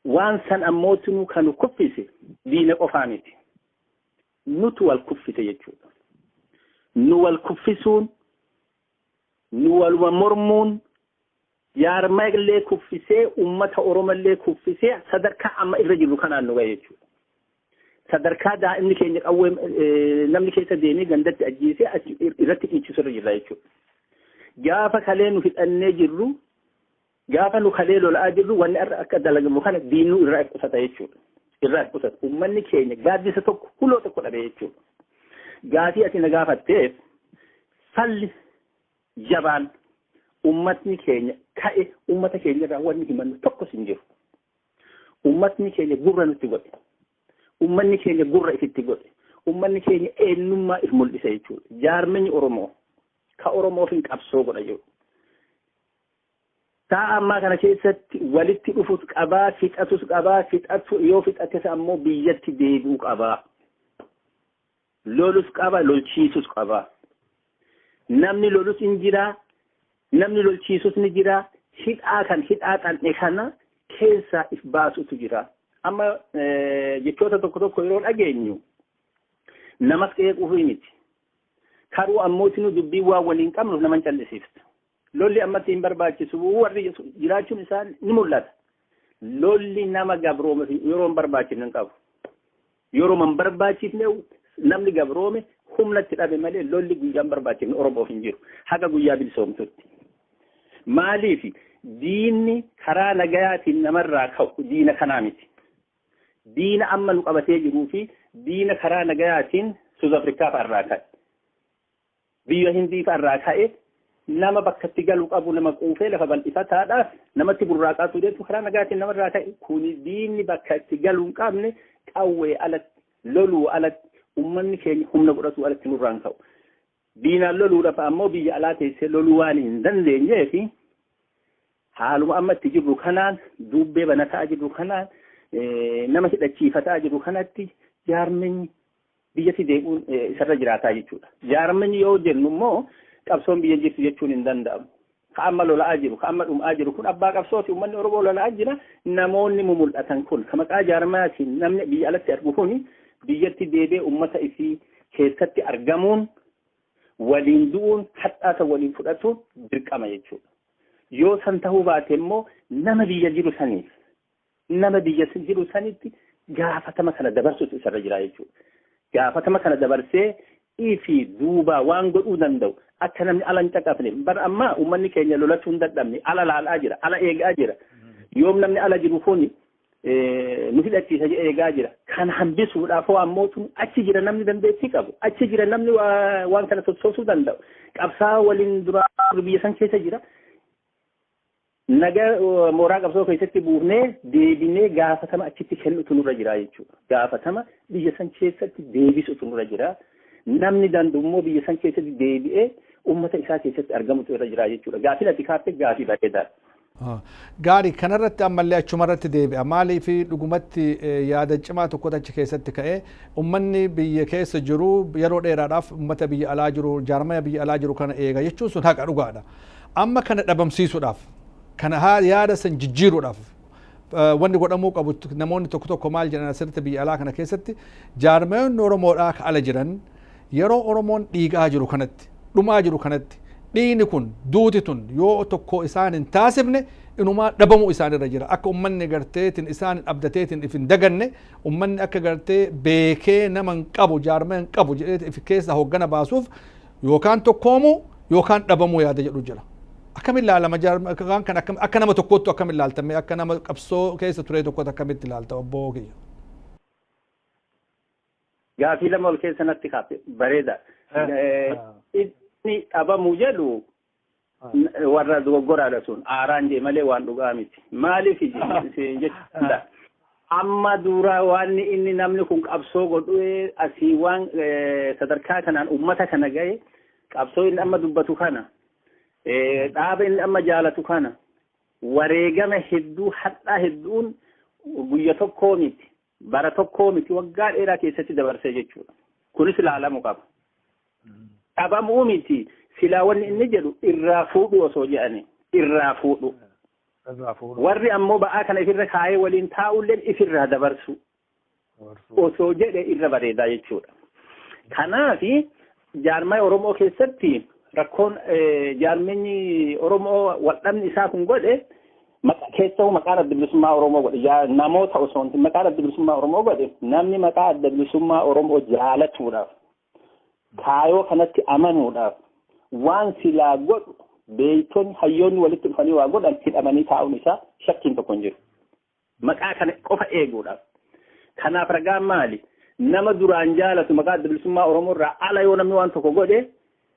Waan san ammoo tinu kan kuffise diina qofaa miti. Nutu wal kuffise jechuudha. Nu wal kuffisuun nu wal mormuun jaarmaalee kuffisee ummata Oromollee kuffisee sadarkaa amma irra jiru kanaan nu gahe jechuudha. Sadarkaa daa'imni keenya qawwee namni keessa deemee gandatti ajjeesee irratti dhiichisu irra jirra jechuudha. Gaafa kalee nu hidhannee jirru gaafa nu kalee lola'aa jirru wanni akka dalagamu kana diinuu irraa qusata jechuudha. Irraa qusata ummanni keenya gaaddisa tokko huloo tokko dhabe jechuudha. Gaafii ati na gaafatteef falli jabaan ummatni keenya ka'e ummata keenya irraa wanni himannu tokkos hin jiru. Ummatni keenya gurra nutti godhe. Ummanni keenya gurra ifitti godhe. Ummanni keenya eenyummaa if mul'ise jechuudha. Jaarmanni Oromoo ka Oromoof hin qabsoo godha jiru. Ta'a ammaa kana keessatti walitti dhufus qabaa, fixatus qabaa, fixatu yoo fixates ammoo biyyatti deebi'uu qabaa. Lolus qaba, lolchiisus qabaa. Namni lolus hin jiraa. Namni lolchiisus ni jira. Hidhaa qal'e kana keessaa if baasutu jira. Amma jechoota tokko yeroo dhageenyu namas qeequuf miti. Karuu ammootinu dubbii waa waliin qabnuuf nama callisiifta. Lolli ammatti hin barbaachisu warri jiraachuun isaa ni mul'ata. Lolli nama gabroome yeroo hin barbaachifne hin qabu. Yeroo hin barbaachifne namni gabroome humnatti dhabe malee lolli guyyaa hin barbaachifne Oromoof hin jiru. Haga guyyaa bilisoomtutti. Maaliif diinni karaa nagayaatiin namarraa ka'u diina kanaa miti. Diina amma nu qabatee jiruu fi diina karaa nagayaatiin Suuz Afrikaa fa'arraa ka'e. Biyya Hindii fa'arraa ka'e nama bakkatti galuu qabu nama quufee lafa bal'ifataadhaaf namatti burraaqaa tureetu karaa nagayaatiin namarraa ka'e. Kuni diinni bakka itti galuu hin qabne qawwee alatti loluu alatti ummanni keenya humna godhatu alatti nurraan ka'u. Diinaan loluudhaaf ammoo biyya alaa teessee loluu waan hin dandeenyeef haaluma amma itti jirru kanaan duubbee banataa jirru kanaan nama hidhachiifataa jirru kanatti jaarmanni biyyatti deebi'uun isarra jiraataa jechuudha. Jaarmanni yoo jennu immoo qabsoon biyya jirtu jechuun hin danda'amu. Ka amma lola'aa jiru, ka amma dhumaa jiru kun abbaa qabsooti uummanni Oromoo lola'aa jira. Namoonni mul'atan kun ka maqaa jaarmaatiin namni biyya alatti argu kun biyyatti deebi'ee uummata isii keessatti argamuun waliin du'uun hadhaata waliin fudhatuun dirqama jechuudha. Yoo san ta'uu baate immoo nama biyya jiru sanitti gaafatama kana dabarsuutu isarra jira jechuudha. Gaafatama kana dabarsee ifi duuba waan godhuu danda'u akka namni ala hin caqafne bar amma uummanni keenya lolachuu hin dadhabne ala laalaa jira ala eegaa jira yoom namni ala jiru kuni nu hidhachiisa jedhee eegaa jira kan hambisuudhaaf ammoo tun achi jira namni dandeettii qabu achi jira namni waan kana sossoosuu danda'u qabsaa waliin dura biyya san keessa jira naga mooraa qabsoo keessatti buufnee deebinee gaafatama achitti kennutu nurra jira jechuudha gaafatama biyya san keessatti deebisutu nurra jira namni dandummoo biyya san keessatti deebi'ee ummata isaa keessatti argamutu irra jira jechuudha gaafii ati kaaftee gaafii bareedaadha. Gaarii kanarratti ammallee achumarratti deebi'a maalii fi dhugumatti yaada cimaa tokko achi keessatti ka'ee ummanni biyya keessa jiru yeroo dheeraadhaaf ummata biyya alaa jiru jaarmaya biyya alaa jiru kana eega jechuun sun haqa dhugaadha amma kana dhabamsiisuudhaaf kana yaada san jijjiiruudhaaf wanni godhamuu qabu namoonni tokko tokko maal jedhan asirratti biyya alaa kana keessatti jaarmayoonni Oromoodhaa ka ala jiran yeroo Oromoon dhiigaa jiru kanatti dhumaa jiru kanatti dhiini kun duuti tun yoo tokko isaan hin taasifne inumaa dhabamuu isaanirra jira akka ummanni garteetin isaan abdateetin ifin daganne ummanni akka gartee beekee nama hin qabu jaarmaya hin qabu jedhee if keessa hoggana baasuuf yookaan tokkoomuu yookaan dhabamuu yaada jedhu jira. Akkamiin ilaalama jaarmaan kan akka nama tokkootti akkamiin ilaaltame akka nama qabsoo keessa ture tokkotti akkamitti ilaalta obbo Kiyya. Gaafii lama ol keessa natti kaafe bareeda. Inni dhabamuu jedhu warra dogoggoraadha sun aaraan jee malee waan dhugaa miti. Maaliif jechuudha. Amma dura waan inni namni kun qabsoo godhu asii waan sadarkaa kanaan ummata kana gahe qabsoo inni amma dubbatu kana. Dhaaba inni amma jaalatu kana wareegama hedduu hadhaa hedduun guyya tokkoo miti bara tokkoo miti waggaa dheeraa keessatti dabarsee jechuudha. Kunis ilaalamuu qaba. Dhabamuu miti silaa wanni inni jedhu irraa fuudhu osoo jedhani irraa fuudhu. Warri ammoo ba'aa kana ifirra kaayee waliin taa'ulleen ifirraa dabarsu osoo jedhe irra bareedaa jechuudha. Kanaafi jaarmaya Oromoo keessatti rakkoon jaarmenyi Oromoo waldhabni isaa kun godhe keessoo maqaan adda bilisummaa Oromoo godhe namoota osoo hin maqaan adda bilisummaa Oromoo godhe namni maqaa adda bilisummaa Oromoo jaalatuudhaaf kaayoo kanatti amanuudhaaf waan silaa godhu beeytonni hayyoonni walitti dhufanii waa godhan hidhamanii taa'uun isaa shakkiin tokko hin jiru. Maqaa kana qofa eeguudhaaf. Kanaaf ragaan maali? Nama duraan jaalatu maqaa adda bilisummaa Oromoo irraa ala yoo namni waan tokko godhe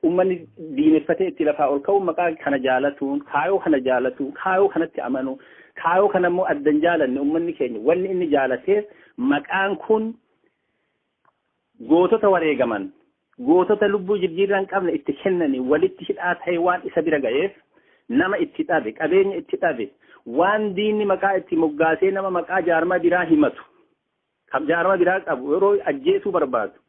ummanni diineffatee itti lafaa ol ka'u maqaa kana jaalatuun kaayoo kana jaalatuun kaayoo kanatti amanu kaayoo kana immoo addan jaalanne ummanni keenya wanni inni jaalateef maqaan kun gootota wareegaman gootota lubbuu jijjiirraa hin qabne itti kennanii walitti hidhaa ta'e waan isa bira ga'eef nama itti dhabe qabeenya itti dhabe waan diinni maqaa itti moggaasee nama maqaa jaarmaa biraa himatu kan jaarmaa biraa qabu yeroo ajjeesuu barbaadu.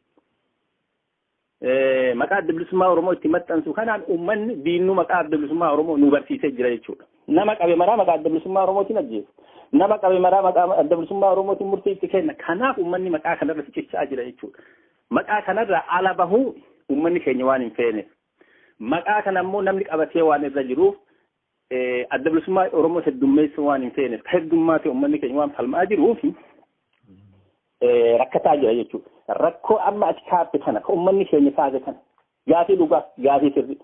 Maqaa adda bilisummaa Oromoo itti maxxansu kanaan uummanni diinnu maqaa adda bilisummaa Oromoo nu barsiisee jira jechuudha. Nama qabe maraa maqaa adda bilisummaa Oromootiin ajjeesu. Nama qabe maraa maqaa adda bilisummaa Oromootiin murtii itti kenna. Kanaaf uummanni maqaa kanarra cichaa jira jechuudha. Maqaa kanarra ala bahuu uummanni keenya waan hin feeneef. Maqaa kana immoo namni qabatee waan irra jiruuf adda bilisummaa Oromoo heddummeessuu waan hin feeneef. Heddummaatee uummanni keenya waan falmaa jiruuf rakkataa jira jechuudha. Rakkoo amma ati kaappe kana ka uummanni keenya kaase kana gaafii dhugaa gaafii sirrii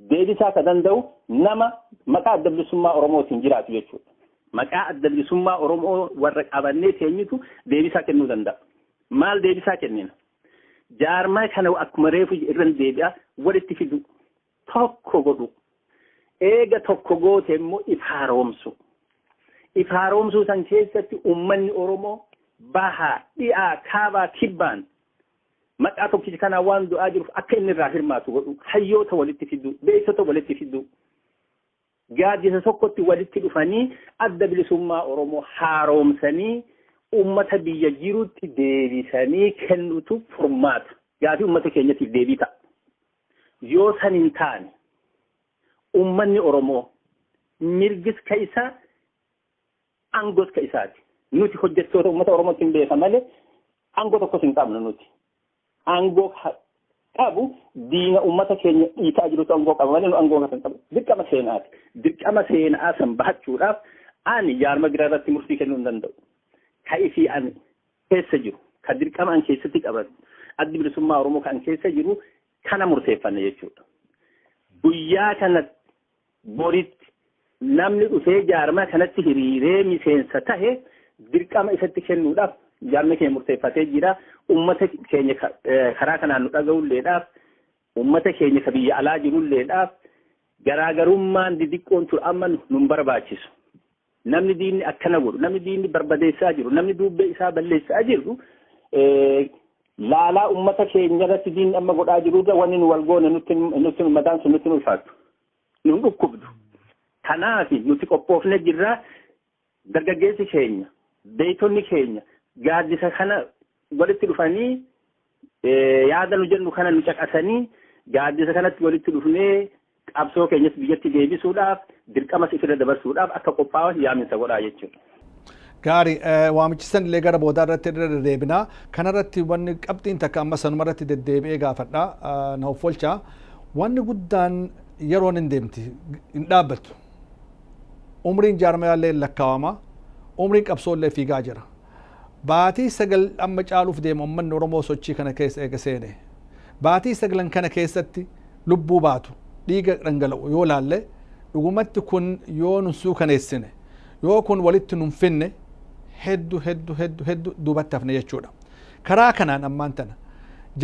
deebisaa ka danda'u nama maqaa adda bilisummaa Oromootiin jiraatu jechuudha. Maqaa adda bilisummaa Oromoo warra qabannee teenyitu deebisaa kennuu danda'a. Maal deebisaa kennina? Jaarmaa kana akkuma reefu irran deebi'a walitti fidu tokko godhu. Eega tokko goote immoo if haaromsu. If haaromsuu san keessatti uummanni Oromoo bahaa dhi'aa kaabaa kibbaan maqaa tokkichi kanaa waan du'aa jiruuf akka inni irraa hirmaatu godhu hayyoota walitti fidu beeksota walitti fidu gaaddisa tokkotti walitti dhufanii adda bilisummaa Oromoo haaromsanii ummata biyya jirutti deebisanii kennutu furmaata gaafii ummata keenyatiif deebii ta'a. Yoo san hin taane ummanni Oromoo mirgis ka isaa angos ka isaati. Nuti hojjettoota uummata Oromootiin beeka malee aangoo tokkos hin qabnu nuti. Aangoo qabu diina uummata keenya dhiitaa jirutu aangoo qaba malee nu aangoo kan qabu. Dirqama seenaati. Dirqama seenaa san bahachuudhaaf ani jaarma biraa irratti murtii kennuu hin danda'u. Ka ifii ani keessa jiru ka dirqama an keessatti qaban addi bilisummaa Oromoo kan keessa jiru kana murteeffanne jechuudha. Guyyaa kana boritti namni dhufee jaarmaa kanatti hiriiree miseensa tahe dirqama isatti kennuudhaaf jaarmi keenya murteeffatee jira. Ummata keenya karaa kanaan nu dhaga'ulleedhaaf ummata keenya ka biyya alaa jirulleedhaaf garaagarummaan didiqqoon ture amma nun barbaachisu. Namni diinni akkana godhu, namni diinni barbadeessaa jiru, namni duubbee isaa balleessaa jiru laalaa ummata keenya irratti diinni amma godhaa jirudha. Wanni nu wal goone nutti mataan sun nutti ulfaatu, nun dhukkubdu. Kanaaf nuti qophoofne jirra. Dargaggeessi keenya, beeytonni keenya gaaddisa kana walitti dhufanii yaada nu jennu kana nu caqasanii gaaddisa kanatti walitti dhufnee qabsoo keenyas biyyatti deebisuudhaaf dirqamas ifirra dabarsuudhaaf akka qophaa'an yaaminsa godhaa jechuudha. Gaarii waamichisan illee gara boodaa irratti irra deddeebinaa. Kanarratti wanni qabxiin takka amma sanuma irratti deddeebi'ee gaafadha na offolchaa. Wanni guddaan yeroon hin deemti hin dhaabbattu. Umriin jaarmayaallee lakkaawama. Umriin qabsoollee fiigaa jira. Baatii 9 amma caaluuf deema uummanni Oromoo sochii kana keessa eega seene. Baatii 9 kana keessatti lubbuu baatu dhiiga dhangala'u yoo laalle dhugumatti kun yoo nun suukaneessine yoo kun walitti nun finne hedduu duubatti hafne jechuudha. Karaa kanaan ammaan tana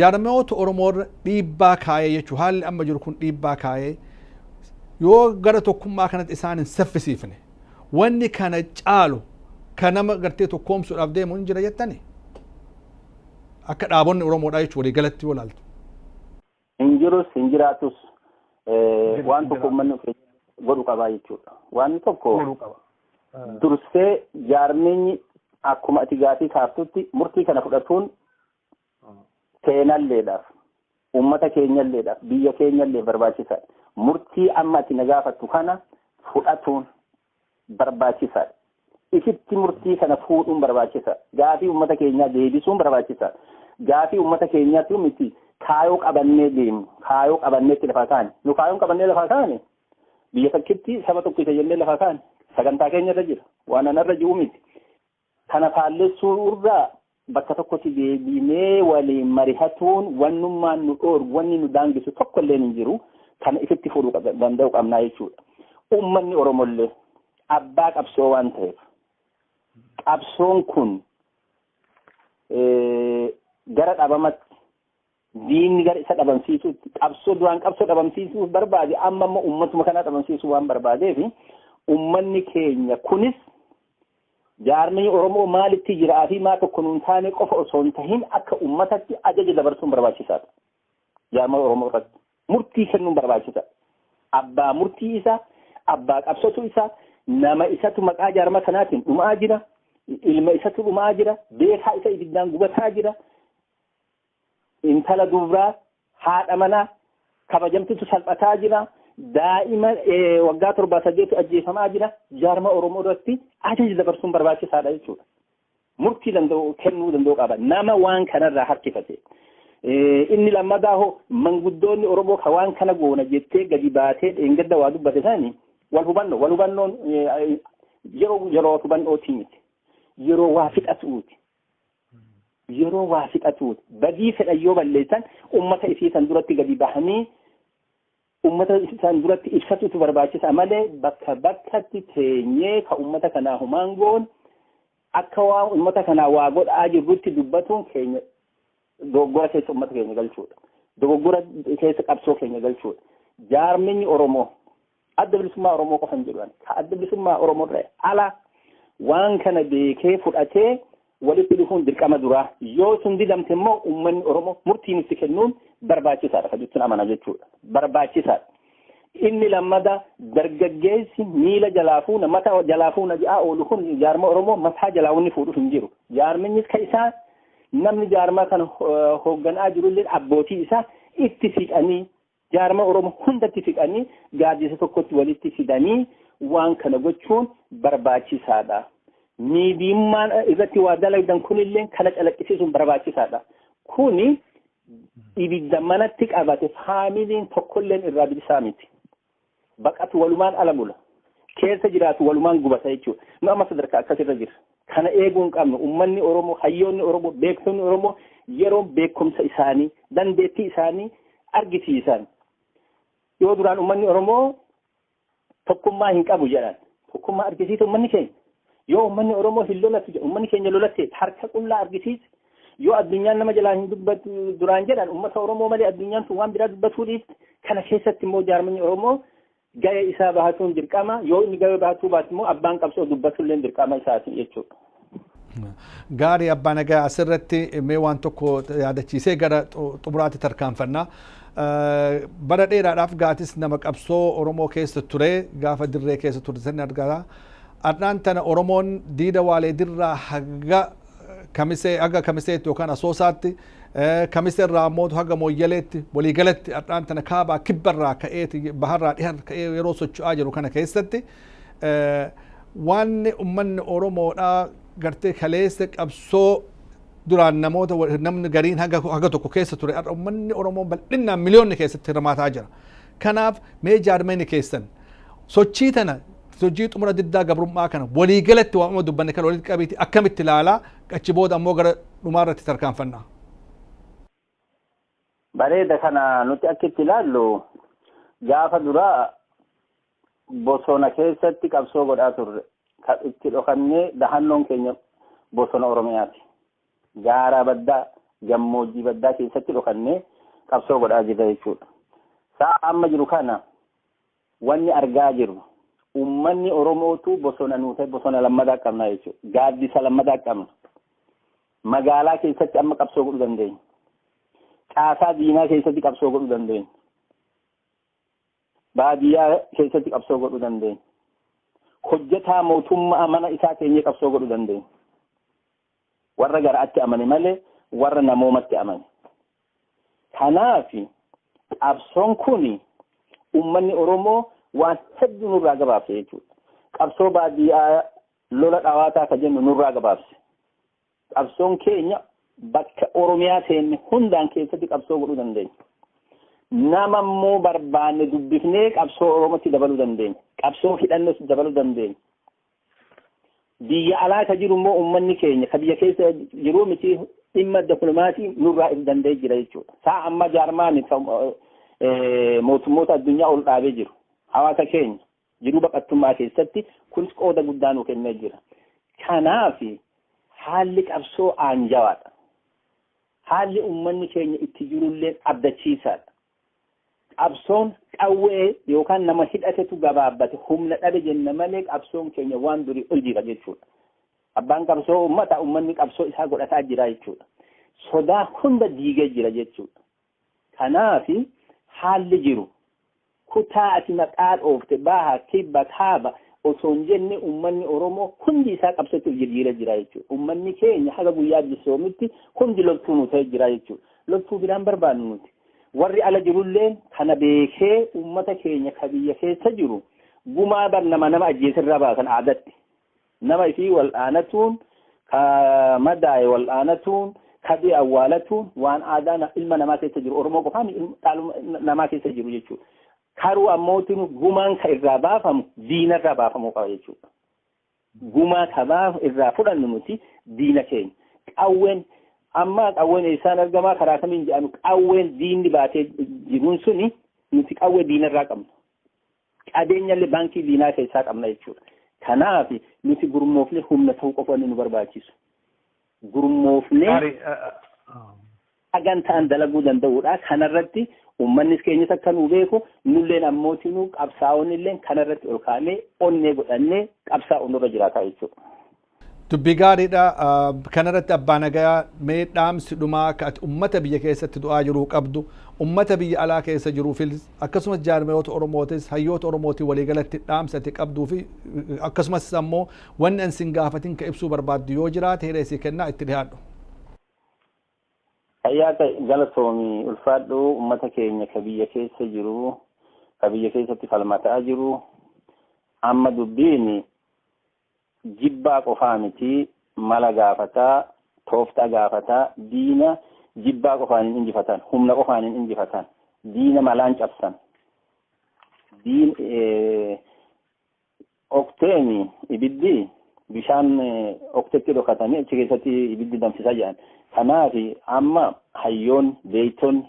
jaarmayoota Oromoo irra dhiibbaa kaayee jechuu haalli amma jiru kun dhiibbaa kaayee yoo gara tokkummaa kanatti isaan hin saffisiifne wanni kana caalu kan nama gartee tokkoomsuudhaaf deemu hin jira jettani akka dhaabonni Oromoodhaa jechuu walii galatti yoo laaltu. Hin jirus hin jiraatus waan tokko uummanni godhu qabaa jechuudha. Waan tokko dursee jaarmeenyi akkuma ati gaafii kaaftutti murtii kana fudhatuun seenalleedhaaf uummata keenyalleedhaaf biyya keenyallee barbaachisaadha. Murtii amma ati na gaafattu kana fudhatuun barbaachisaadha. Isitti murtii kana fuudhuun barbaachisaadha. Gaafii uummata keenyaa deebisuun barbaachisaadha. Gaafii uummata keenyaatu miti kaayoo qabannee deemu kaayoo qabanneetti lafaa kaane nu kaayoon qabannee lafaa kaane biyya takkitti saba tokko isa jennee lafaa kaane sagantaa keenya irra jira waan anarra jiru miti. Kana faallessuu irraa bakka tokkotti deebinee waliin marihatuun wannummaan nu dhoorgu wanni nu daangisu tokko illee hin jiru. Kana ifitti fuudhuu danda'u qabnaa jechuudha. Uummanni Oromollee abbaa qabsoo waan ta'eef qabsoon kun gara dhabamatti diinni gara isa dhabamsiisuutti qabsoo duraan qabsoo dhabamsiisuuf barbaade amma immoo uummatuma kanaa dhabamsiisuu waan barbaadeef uummanni keenya kunis jaarmii Oromoo maalitti jiraa fi maa tokko nuun taane qofa osoo hin tahin akka uummatatti ajaja dabarsuun barbaachisaadha. Jaarmii Oromoo irratti murtii kennuun barbaachisaadha. Abbaa murtii isaa, abbaa qabsotu isaa, nama isatu maqaa jaarmaa kanaatiin dhumaa jira, ilma isatu dhumaa jira, beekaa isa ibiddaan gubataa jira. Intala dubraa haadha manaa kabajamtutu salphataa jira. Daa'ima waggaa 7 ajjeefamaa jira. Jaarmaa Oromoo irratti ajaja dabarsuun barbaachisaadha jechuudha. Murtii kennuu danda'u qaba. Nama waan kanarraa harkifate. Inni lammadaa hoo manguddoonni Oromoo ka waan kana goona jettee gadi baatee dheengadda waa dubbate isaanii wal hubannoon yeroo hubannootii miti. Yeroo waa fixatuuti. Yeroo waa fixatuuti. Badii fedhan yoo balleessan uummata isiisan duratti gadi bahanii uummata isiisan duratti ibsatuutu barbaachisa malee bakka bakkatti teenyee ka uummata kanaa humaan goon akka waa uummata kanaa waa godhaa jirrutti dubbatuun keenya dogoggora keessa uummata keenya galchuudha. Dogoggora keessa qabsoo keenya galchuudha. Jaarminyi Oromoo adda bilisummaa Oromoo qofa hin jedhan ka adda bilisummaa Oromoo irraa ala waan kana beekee fudhatee walitti dhufuun dirqama duraa yoo sun didamte immoo uummanni Oromoo murtii nutti kennuun barbaachisaadha kan jechuun amana jechuudha. Barbaachisaadha. Inni lammada dargaggeessi miila jalaafuu mata jalaafuu na ja'a oolu kun jaarma Oromoo mataa jalaawunni fuudhuuf hin jiru. Jaarminnis ka isaa namni jaarmaa kana hoogganaa jirullee abbootii isaa itti siqanii jaarma Oromoo hundatti siqanii gaaddisa tokkotti walitti fidanii waan kana gochuun barbaachisaadha. Miidiyummaan irratti waa dalagdan kunillee kana calaqqisiisuun barbaachisaadha. Kuni ibidda manatti qabate faamiliin tokkolleen irraa bilisaa miti. Baqatu walumaan ala bula. Keessa jiraatu walumaan gubata jechuudha. Nu amma sadarkaa akkasirra jira. Kana eeguun qabnu uummanni Oromoo, hayyoonni Oromoo, beektonni Oromoo yeroo beekumsa isaanii, dandeettii isaanii argisiisan. Yoo duraan uummanni Oromoo tokkummaa hin qabu jedhan tokkummaa argisiisu ummanni keenya yoo ummanni Oromoo hin lolatu ummanni keenya lolatte harka qullaa argisiise yoo addunyaan nama jalaa hin dubbatu duraan jedhan ummata Oromoo malee addunyaan sun waan biraa dubbatuu dhiifte kana keessatti immoo jaarmanni Oromoo gahee isaa bahatuun dirqama yoo inni gahee bahatuu baatu immoo abbaan qabsoo dubbatullee dirqama isaati jechuudha. Gaarii abbaa nagaa asirratti mee waan tokko yaadachiisee gara xumuraatti tarkaanfannaa. Bara dheeraadhaaf gaatis nama qabsoo Oromoo keessa ture gaafa dirree keessa ture san argara. Adnaan tana Oromoon diida waalee dirraa haga kamiseetti yookaan asoosaatti kamisee irraa immoo haga mooyyaleetti waliigalatti adnaan tana kaabaa kibbarraa ka'eeti baharraa dhihar ka'ee yeroo socho'aa jiru kana keessatti waan ummanni Oromoodhaa gartee kaleessa qabsoo duraan namni gariin haga tokko keessa ture ummanni Oromoo bal'inaan miliyoonni keessatti hirmaataa jira. Kanaaf mee jaarmeenni keessan sochii tana sochii xumura diddaa gabrummaa kana waliigalatti waamama dubbanne kana walitti qabiiti akkamitti ilaalaa achi booda ammoo gara dhumaarratti tarkaanfannaa. Bareeda kana nuti akkitti ilaallu gaafa duraa bosona keessatti qabsoo godhaa turre kan itti dhokannee dahannoon keenya bosona Oromiyaati. Gaara baddaa gammoojjii baddaa keessatti dhokannee qabsoo godhaa jirra jechuudha. Sa'a amma jiru kana wanni argaa jirru ummanni Oromootu bosona nuute bosona lammadaa qabna jechuudha. Gaaddisa lammadaa qabna. Magaalaa keessatti amma qabsoo godhuu dandeenya. Caasaa diinaa keessatti qabsoo godhuu dandeenya. Baadiyyaa keessatti qabsoo godhuu dandeenya. Hojjetaa mootummaa mana isaa keenya qabsoo godhuu dandeenya. Warra garaatti amane malee warra namoomatti amane. Kanaaf qabsoon kuni ummanni Oromoo waan hedduu nurraa gabaabse jechuudha. Qabsoo baadiyyaa lola dhawaataa ka jennu nurraa gabaabse. Qabsoon keenya bakka Oromiyaa seenne hundaan keessatti qabsoo godhuu dandeenya. Nama immoo barbaanne dubbifnee qabsoo Oromootti dabaluu dandeenya. Qabsoo hidhannoos dabaluu dandeenya. Biyya alaa ka jiru immoo ummanni keenya ka biyya keessa jiru miti dhimma diplomaasii nurraa if danda'ee jira jechuudha. Saa amma jaarmaan mootummoota addunyaa ol dhaabee jiru. Hawaasa keenya jiruu baqattummaa keessatti kunis qooda guddaa nuu kennee jira. Kanaaf haalli qabsoo aanjawaadha. Haalli ummanni keenya itti jirullee abdachiisaadha. Qabsoon qawwee yookaan nama hidhatetu gabaabbate humna dhabe jenna malee qabsoon keenya waan durii ol jira jechuudha. Abbaan qabsoo ummata ummanni qabsoo isaa godhataa jira jechuudha. Sodaa hunda diigee jira jechuudha. Kanaaf haalli jiru kutaa ati maqaa dhoofte baha kibba kaaba osoo hin jenne ummanni Oromoo hundi isaa qabsatti jijjiiree jira jechuudha. Ummanni keenya haga guyyaa bisoomitti hundi loltuu nu ta'ee jira jechuudha. Loltuu biraan barbaannu nuti. Warri ala jirullee kana beekee ummata keenya ka biyya keessa jiru gumaa bar nama ajjeesirraa baasan aadatti. Nama ifii wal'aanatuun ka madaa'e wal'aanatuun ka du'e awwaalatuun waan aadaa ilma namaa keessa jiru Oromoo qofaan namaa keessa jiru jechuudha. Karuu ammootiin gumaan ka irraa baafamu diina irraa baafamuu qaba jechuudha. Gumaa ka baafamu irraa fudhannu nuti diina keenya. Qawween amma qawween isaan argamaa karaa kamiin jedhamu qawween diinni baatee jiruun suni nuti qawwee diina irraa qabna. Qabeenyallee baankii diinaa keessaa qabna jechuudha. Kanaaf nuti gurmoofne humna ta'uu qofa nu barbaachisu. Gurmoofne sagantaan dalaguu danda'uudha. Kanarratti ummannis keenyas akka nu beeku nulleen ammootinuu qabsaa'onnillee kanarratti ol kaanee onnee godhannee qabsaa'u nurra jiraataa jechuudha. Dubbii gaariidha. Kanarratti abbaa nagaa mee dhaamsi dhumaa ka ummata biyya keessatti du'aa jiruu qabdu ummata biyya alaa keessa jiruufis akkasumas jaarmiyoota Oromootis hayyoota Oromootii waliigalatti dhaamsa ati qabduu fi akkasumas ammoo wanni an sin gaafatin ka ibsuu barbaaddu yoo jiraate hiree sii kennaa itti dhiyaadhu. Hayyaata galatoomii ulfaadhu ummata keenya ka biyya keessa jiru ka biyya keessatti falmataa jiru amma dubbiin jibbaa qofaa miti mala gaafataa tooftaa gaafataa diina jibbaa qofaan hin injifatan humna qofaan hin injifatan diina malaan cabsan okteeni ibiddi bishaan oktetti dhokatanii achi keessatti ibiddi danfisaa jiran. Kanaaf amma hayyoon beeytoonni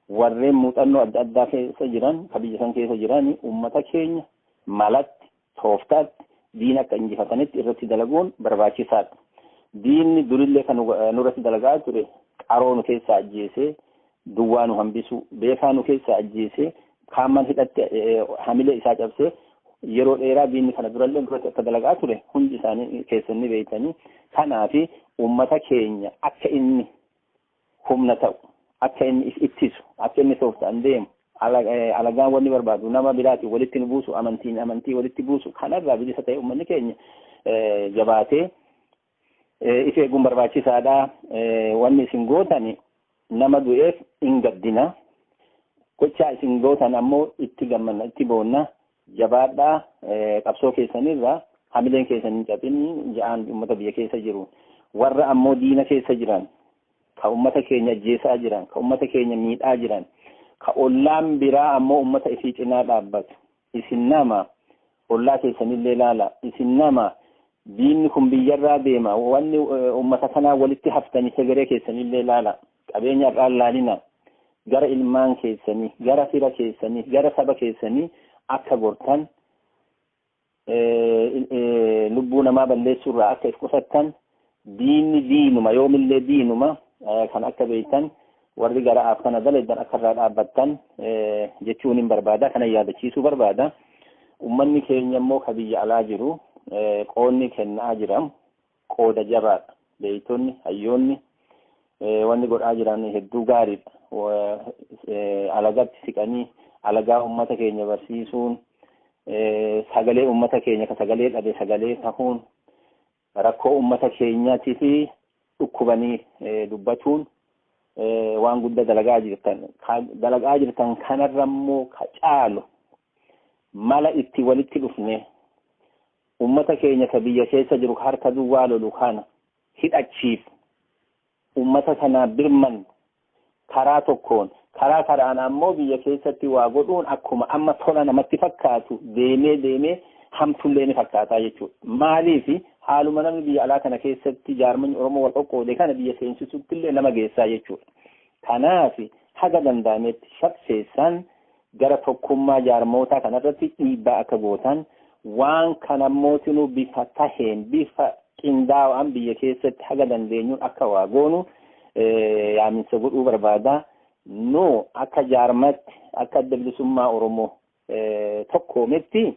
warreen muuxannoo adda addaa keessa jiran ka biyya san keessa jiran ummata keenya malatti tooftaatti diina akka injifatanitti irratti dalaguun barbaachisaadha. Diinni durillee kan nurratti dalagaa ture qaroo nu keessaa ajjeesee duwwaa nu hambisu beekaa nu keessaa ajjeesee kaamman hidhatte hamilee isaa cabsee yeroo dheeraa diinni kana durallee nurratti akka dalagaa ture hundi isaanii keessanni beeytanii. Kanaafi ummata keenya akka inni humna ta'u akka inni ittisu akka inni tooftaan deemu alagaan wanni barbaadu nama biraatiin walitti nu buusu amantii walitti buusu kanarraa bilisa ta'e ummanni keenya jabaatee if eeguun barbaachisaadha. Wanni isin gootan nama du'eef hin gaddina. Gochaa isin gootan ammoo itti gammanna itti boonna jabaadhaa qabsoo keessanirraa hamileen keessan hin cabin ja'aan ummata biyya keessa jiru. Warra ammoo diina keessa jiran ka ummata keenya ajjeesaa jiran ka ummata keenya miidhaa jiran ka ollaan biraa ammoo ummata isii cinaa dhaabbatu isin nama ollaa keessanillee ilaala isin nama diinni kun biyyarraa deema wanni ummata kanaa walitti haftanii sagalee keessanillee ilaala qabeenya irraa ilaalina gara ilmaan keessanii gara fira keessanii gara saba keessanii akka gortan lubbuu namaa balleessurraa akka if qusattan diinni diinuma yoomillee diinuma kan akka beektan warri gara af kana dalagan akka irraa dhaabbattan jechuun hin barbaada. Kana yaadachiisuu barbaada. Ummanni keenya immoo ka biyya alaa jiru qoonni kennaa jiran qooda jabaadha. Beeytonni hayyoonni wanni godhaa jiran hedduu gaariidha. Alagatti siqanii alagaa ummata keenya barsiisuun sagalee ummata keenya ka sagalee dhabe sagalee tahuun rakkoo ummata keenyaatii fi dhukkubanii dubbatuun waan guddaa dalagaa jirtan kanarra immoo ka caalu mala itti walitti dhufne ummata keenya ka biyya keessa jiru harka duwwaa lolu kana hidhachiif ummata kana birman karaa tokkoon karaa karaan ammoo biyya keessatti waa godhuun akkuma amma tola namatti fakkaatu deemee hamtullee ni fakkaataa jechuudha. Maaliifi haaluma namni biyya alaa kana keessatti jaarmanni Oromoo wal qoqqoode kana biyya seensisuutti illee nama geessaa jechuudha. Kanaaf haga danda'ametti shaqseessan gara tokkummaa jaarmootaa kanarratti dhiibbaa akka gootan waan kanammootinu bifa taheen bifa qindaa'aan biyya keessatti haga dandeenyuun akka waa goonu yaaminsa godhuu barbaada. No akka jaarmatti akka adda bilisummaa Oromoo tokkoometti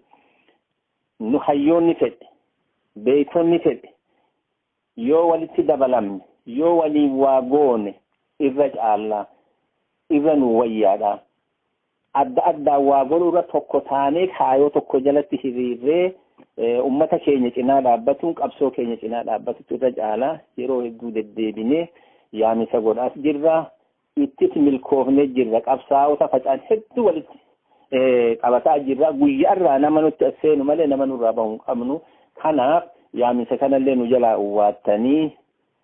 nu hayyoonni fedhe beeytonni fedhe yoo walitti dabalamne yoo waliin waa goone irra caallaa irra nu wayyaadha. Adda addaa waa godhuurra tokko taanee kaayoo tokko jalatti hiriirree ummata keenya cinaa dhaabbatuun qabsoo keenya cinaa dhaabbatutu irra caalaa yeroo hedduu deddeebinee yaamisa godhaas jirra. Ittis milkoofnee jirra qabsaa'ota facaan hedduu walitti qabataa jirra guyyaarraa nama nutti asseenu malee nama nurraa bahuu qabnu. Kanaaf yaamisa kanallee nu jalaa uwwaattanii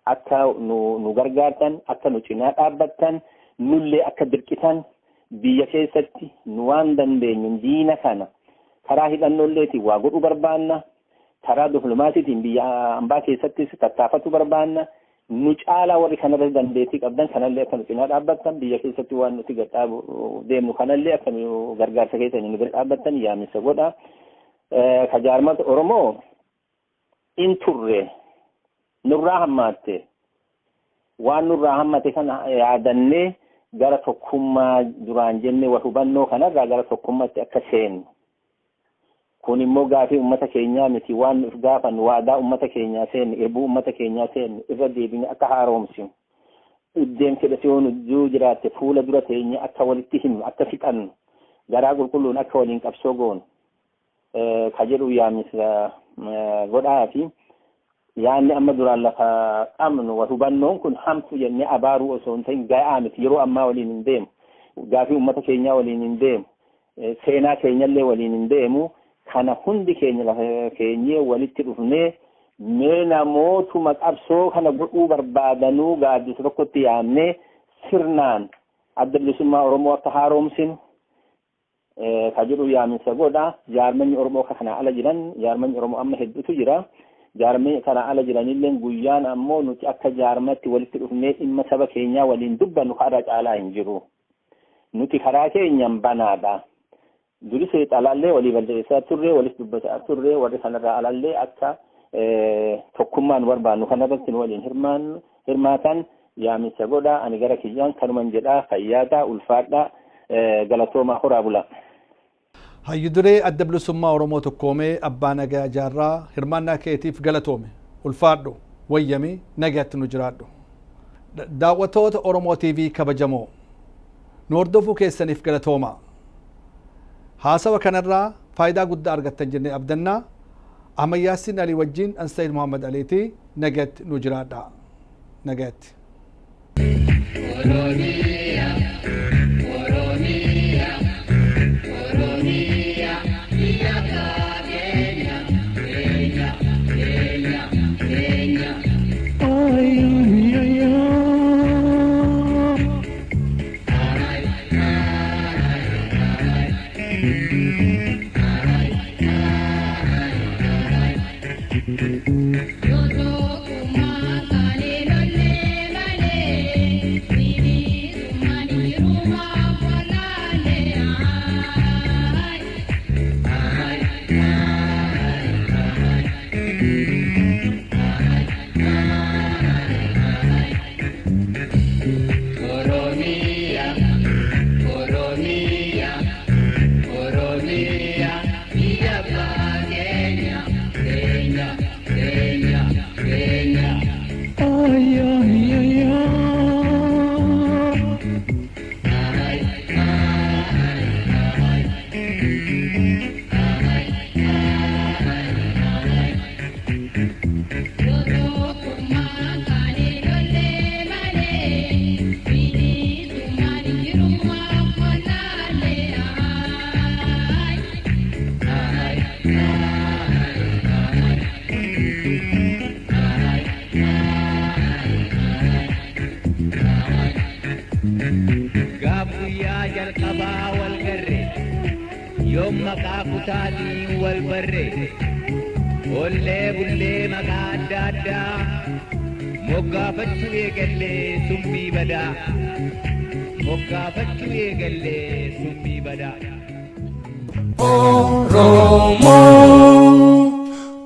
akka nu gargaartan akka nu cinaa dhaabbattan nullee akka dirqitan biyya keessatti nu waan dandeenyu diina kana karaa hidhannolleetiin waa godhuu barbaanna karaa dipiloomaasiitiin biyya ambaa keessattis tattaafatu barbaanna. Nu caalaa warri kanarra dandeettii qabdan kanallee akka nu cinaa dhaabbattan biyya keessatti waan nuti gadhaabu deemnu kanallee akka nu gargaarsa keessanii nu bira dhaabbattan yaamisa godha. Ka jaarmata Oromoo in turre nurraa hammaatte waan nurraa hammate kana yaadannee gara tokkummaa duraan jennee wal hubannoo kanarraa gara tokkummaatti akka seenu. Kun immoo gaafii ummata keenyaa miti waan nuuf gaafan waadaa ummata keenyaa seenu eebuu ummata keenyaa seenu irra deebine akka haaromsinu iddeen fedhate yoo nu jiraatte fuula dura teenya akka walitti himnu akka fixannu garaa qulqulluun akka waliin qabsoo goonu ka jedhu yaamisa godhaa fi yaanni amma duraan lafa qabnu wal hubannoon kun hamtu jennee abaaruu osoo hin ta'in ga'aa miti yeroo ammaa waliin hin deemu gaafii ummata keenyaa waliin hin deemu seenaa keenyallee waliin hin deemu. Kana hundi keenya lafa keenyee walitti dhufnee mee namootuma qabsoo kana godhuu barbaadanuu gaaddisa tokkotti yaamnee sirnaan adda bilisummaa Oromoo akka haaromsinu ka jedhu yaaminsa godha. Jaarmanni Oromoo kana ala jiran jaarmanni Oromoo amma hedduutu jira. Jaarmanni kana ala jiranillee guyyaan ammoo nuti akka jaarmatti walitti dhufnee dhimma saba keenyaa waliin dubbannu karaa caalaa hin jiru. Nuti karaa keenyan banaadha. duri seet alallee walii balleessaa turre walis dubbataa turre warri kanarraa alallee akka tokkummaan barbaannu kanarratti nu waliin hirmaatan yaamicha godha ani gara kiyyaan kanuman jedhaa fayyaadhaa ulfaadhaa galatoomaa horaa bula. Hayyu duree adda bilisummaa Oromoo tokkoomee abbaa nagaa jaarraa hirmaannaa keetiif galatoome ulfaadhu wayyami nagaatti nu jiraadhu. Daawwattoota Oromoo TV kabajamoo nu hordofuu keessaniif galatooma. Haasawa kanarraa faayidaa guddaa argattan jennee abdannaa. Ahmad Yaasin Ali wajjin an Sayyid Muhammad Aliiti nagaatti nu jiraadha. Nagaatti.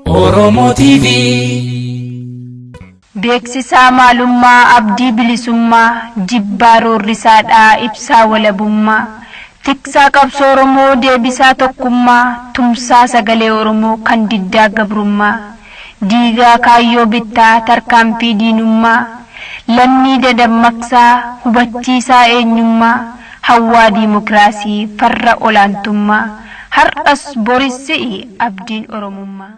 Oromoo TV. Beeksisaa maalummaa abdii bilisummaa jibbaa roorrisaadhaa ibsaa walabummaa tiksaa qabsoo Oromoo deebisaa tokkummaa tumsaa sagalee Oromoo kan diddaa gabrummaa diigaa kaayyoo bittaa tarkaanfii diinummaa lammii dadammaqsaa hubachiisaa eenyummaa hawwaa diimokiraasii farra olaantummaa har'as borissi abdiin Oromummaa.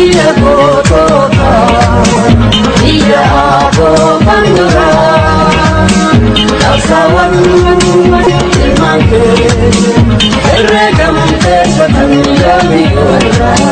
Dia kotota, dia abomandura, kasawan ilmante, erregam tersatan kami orang.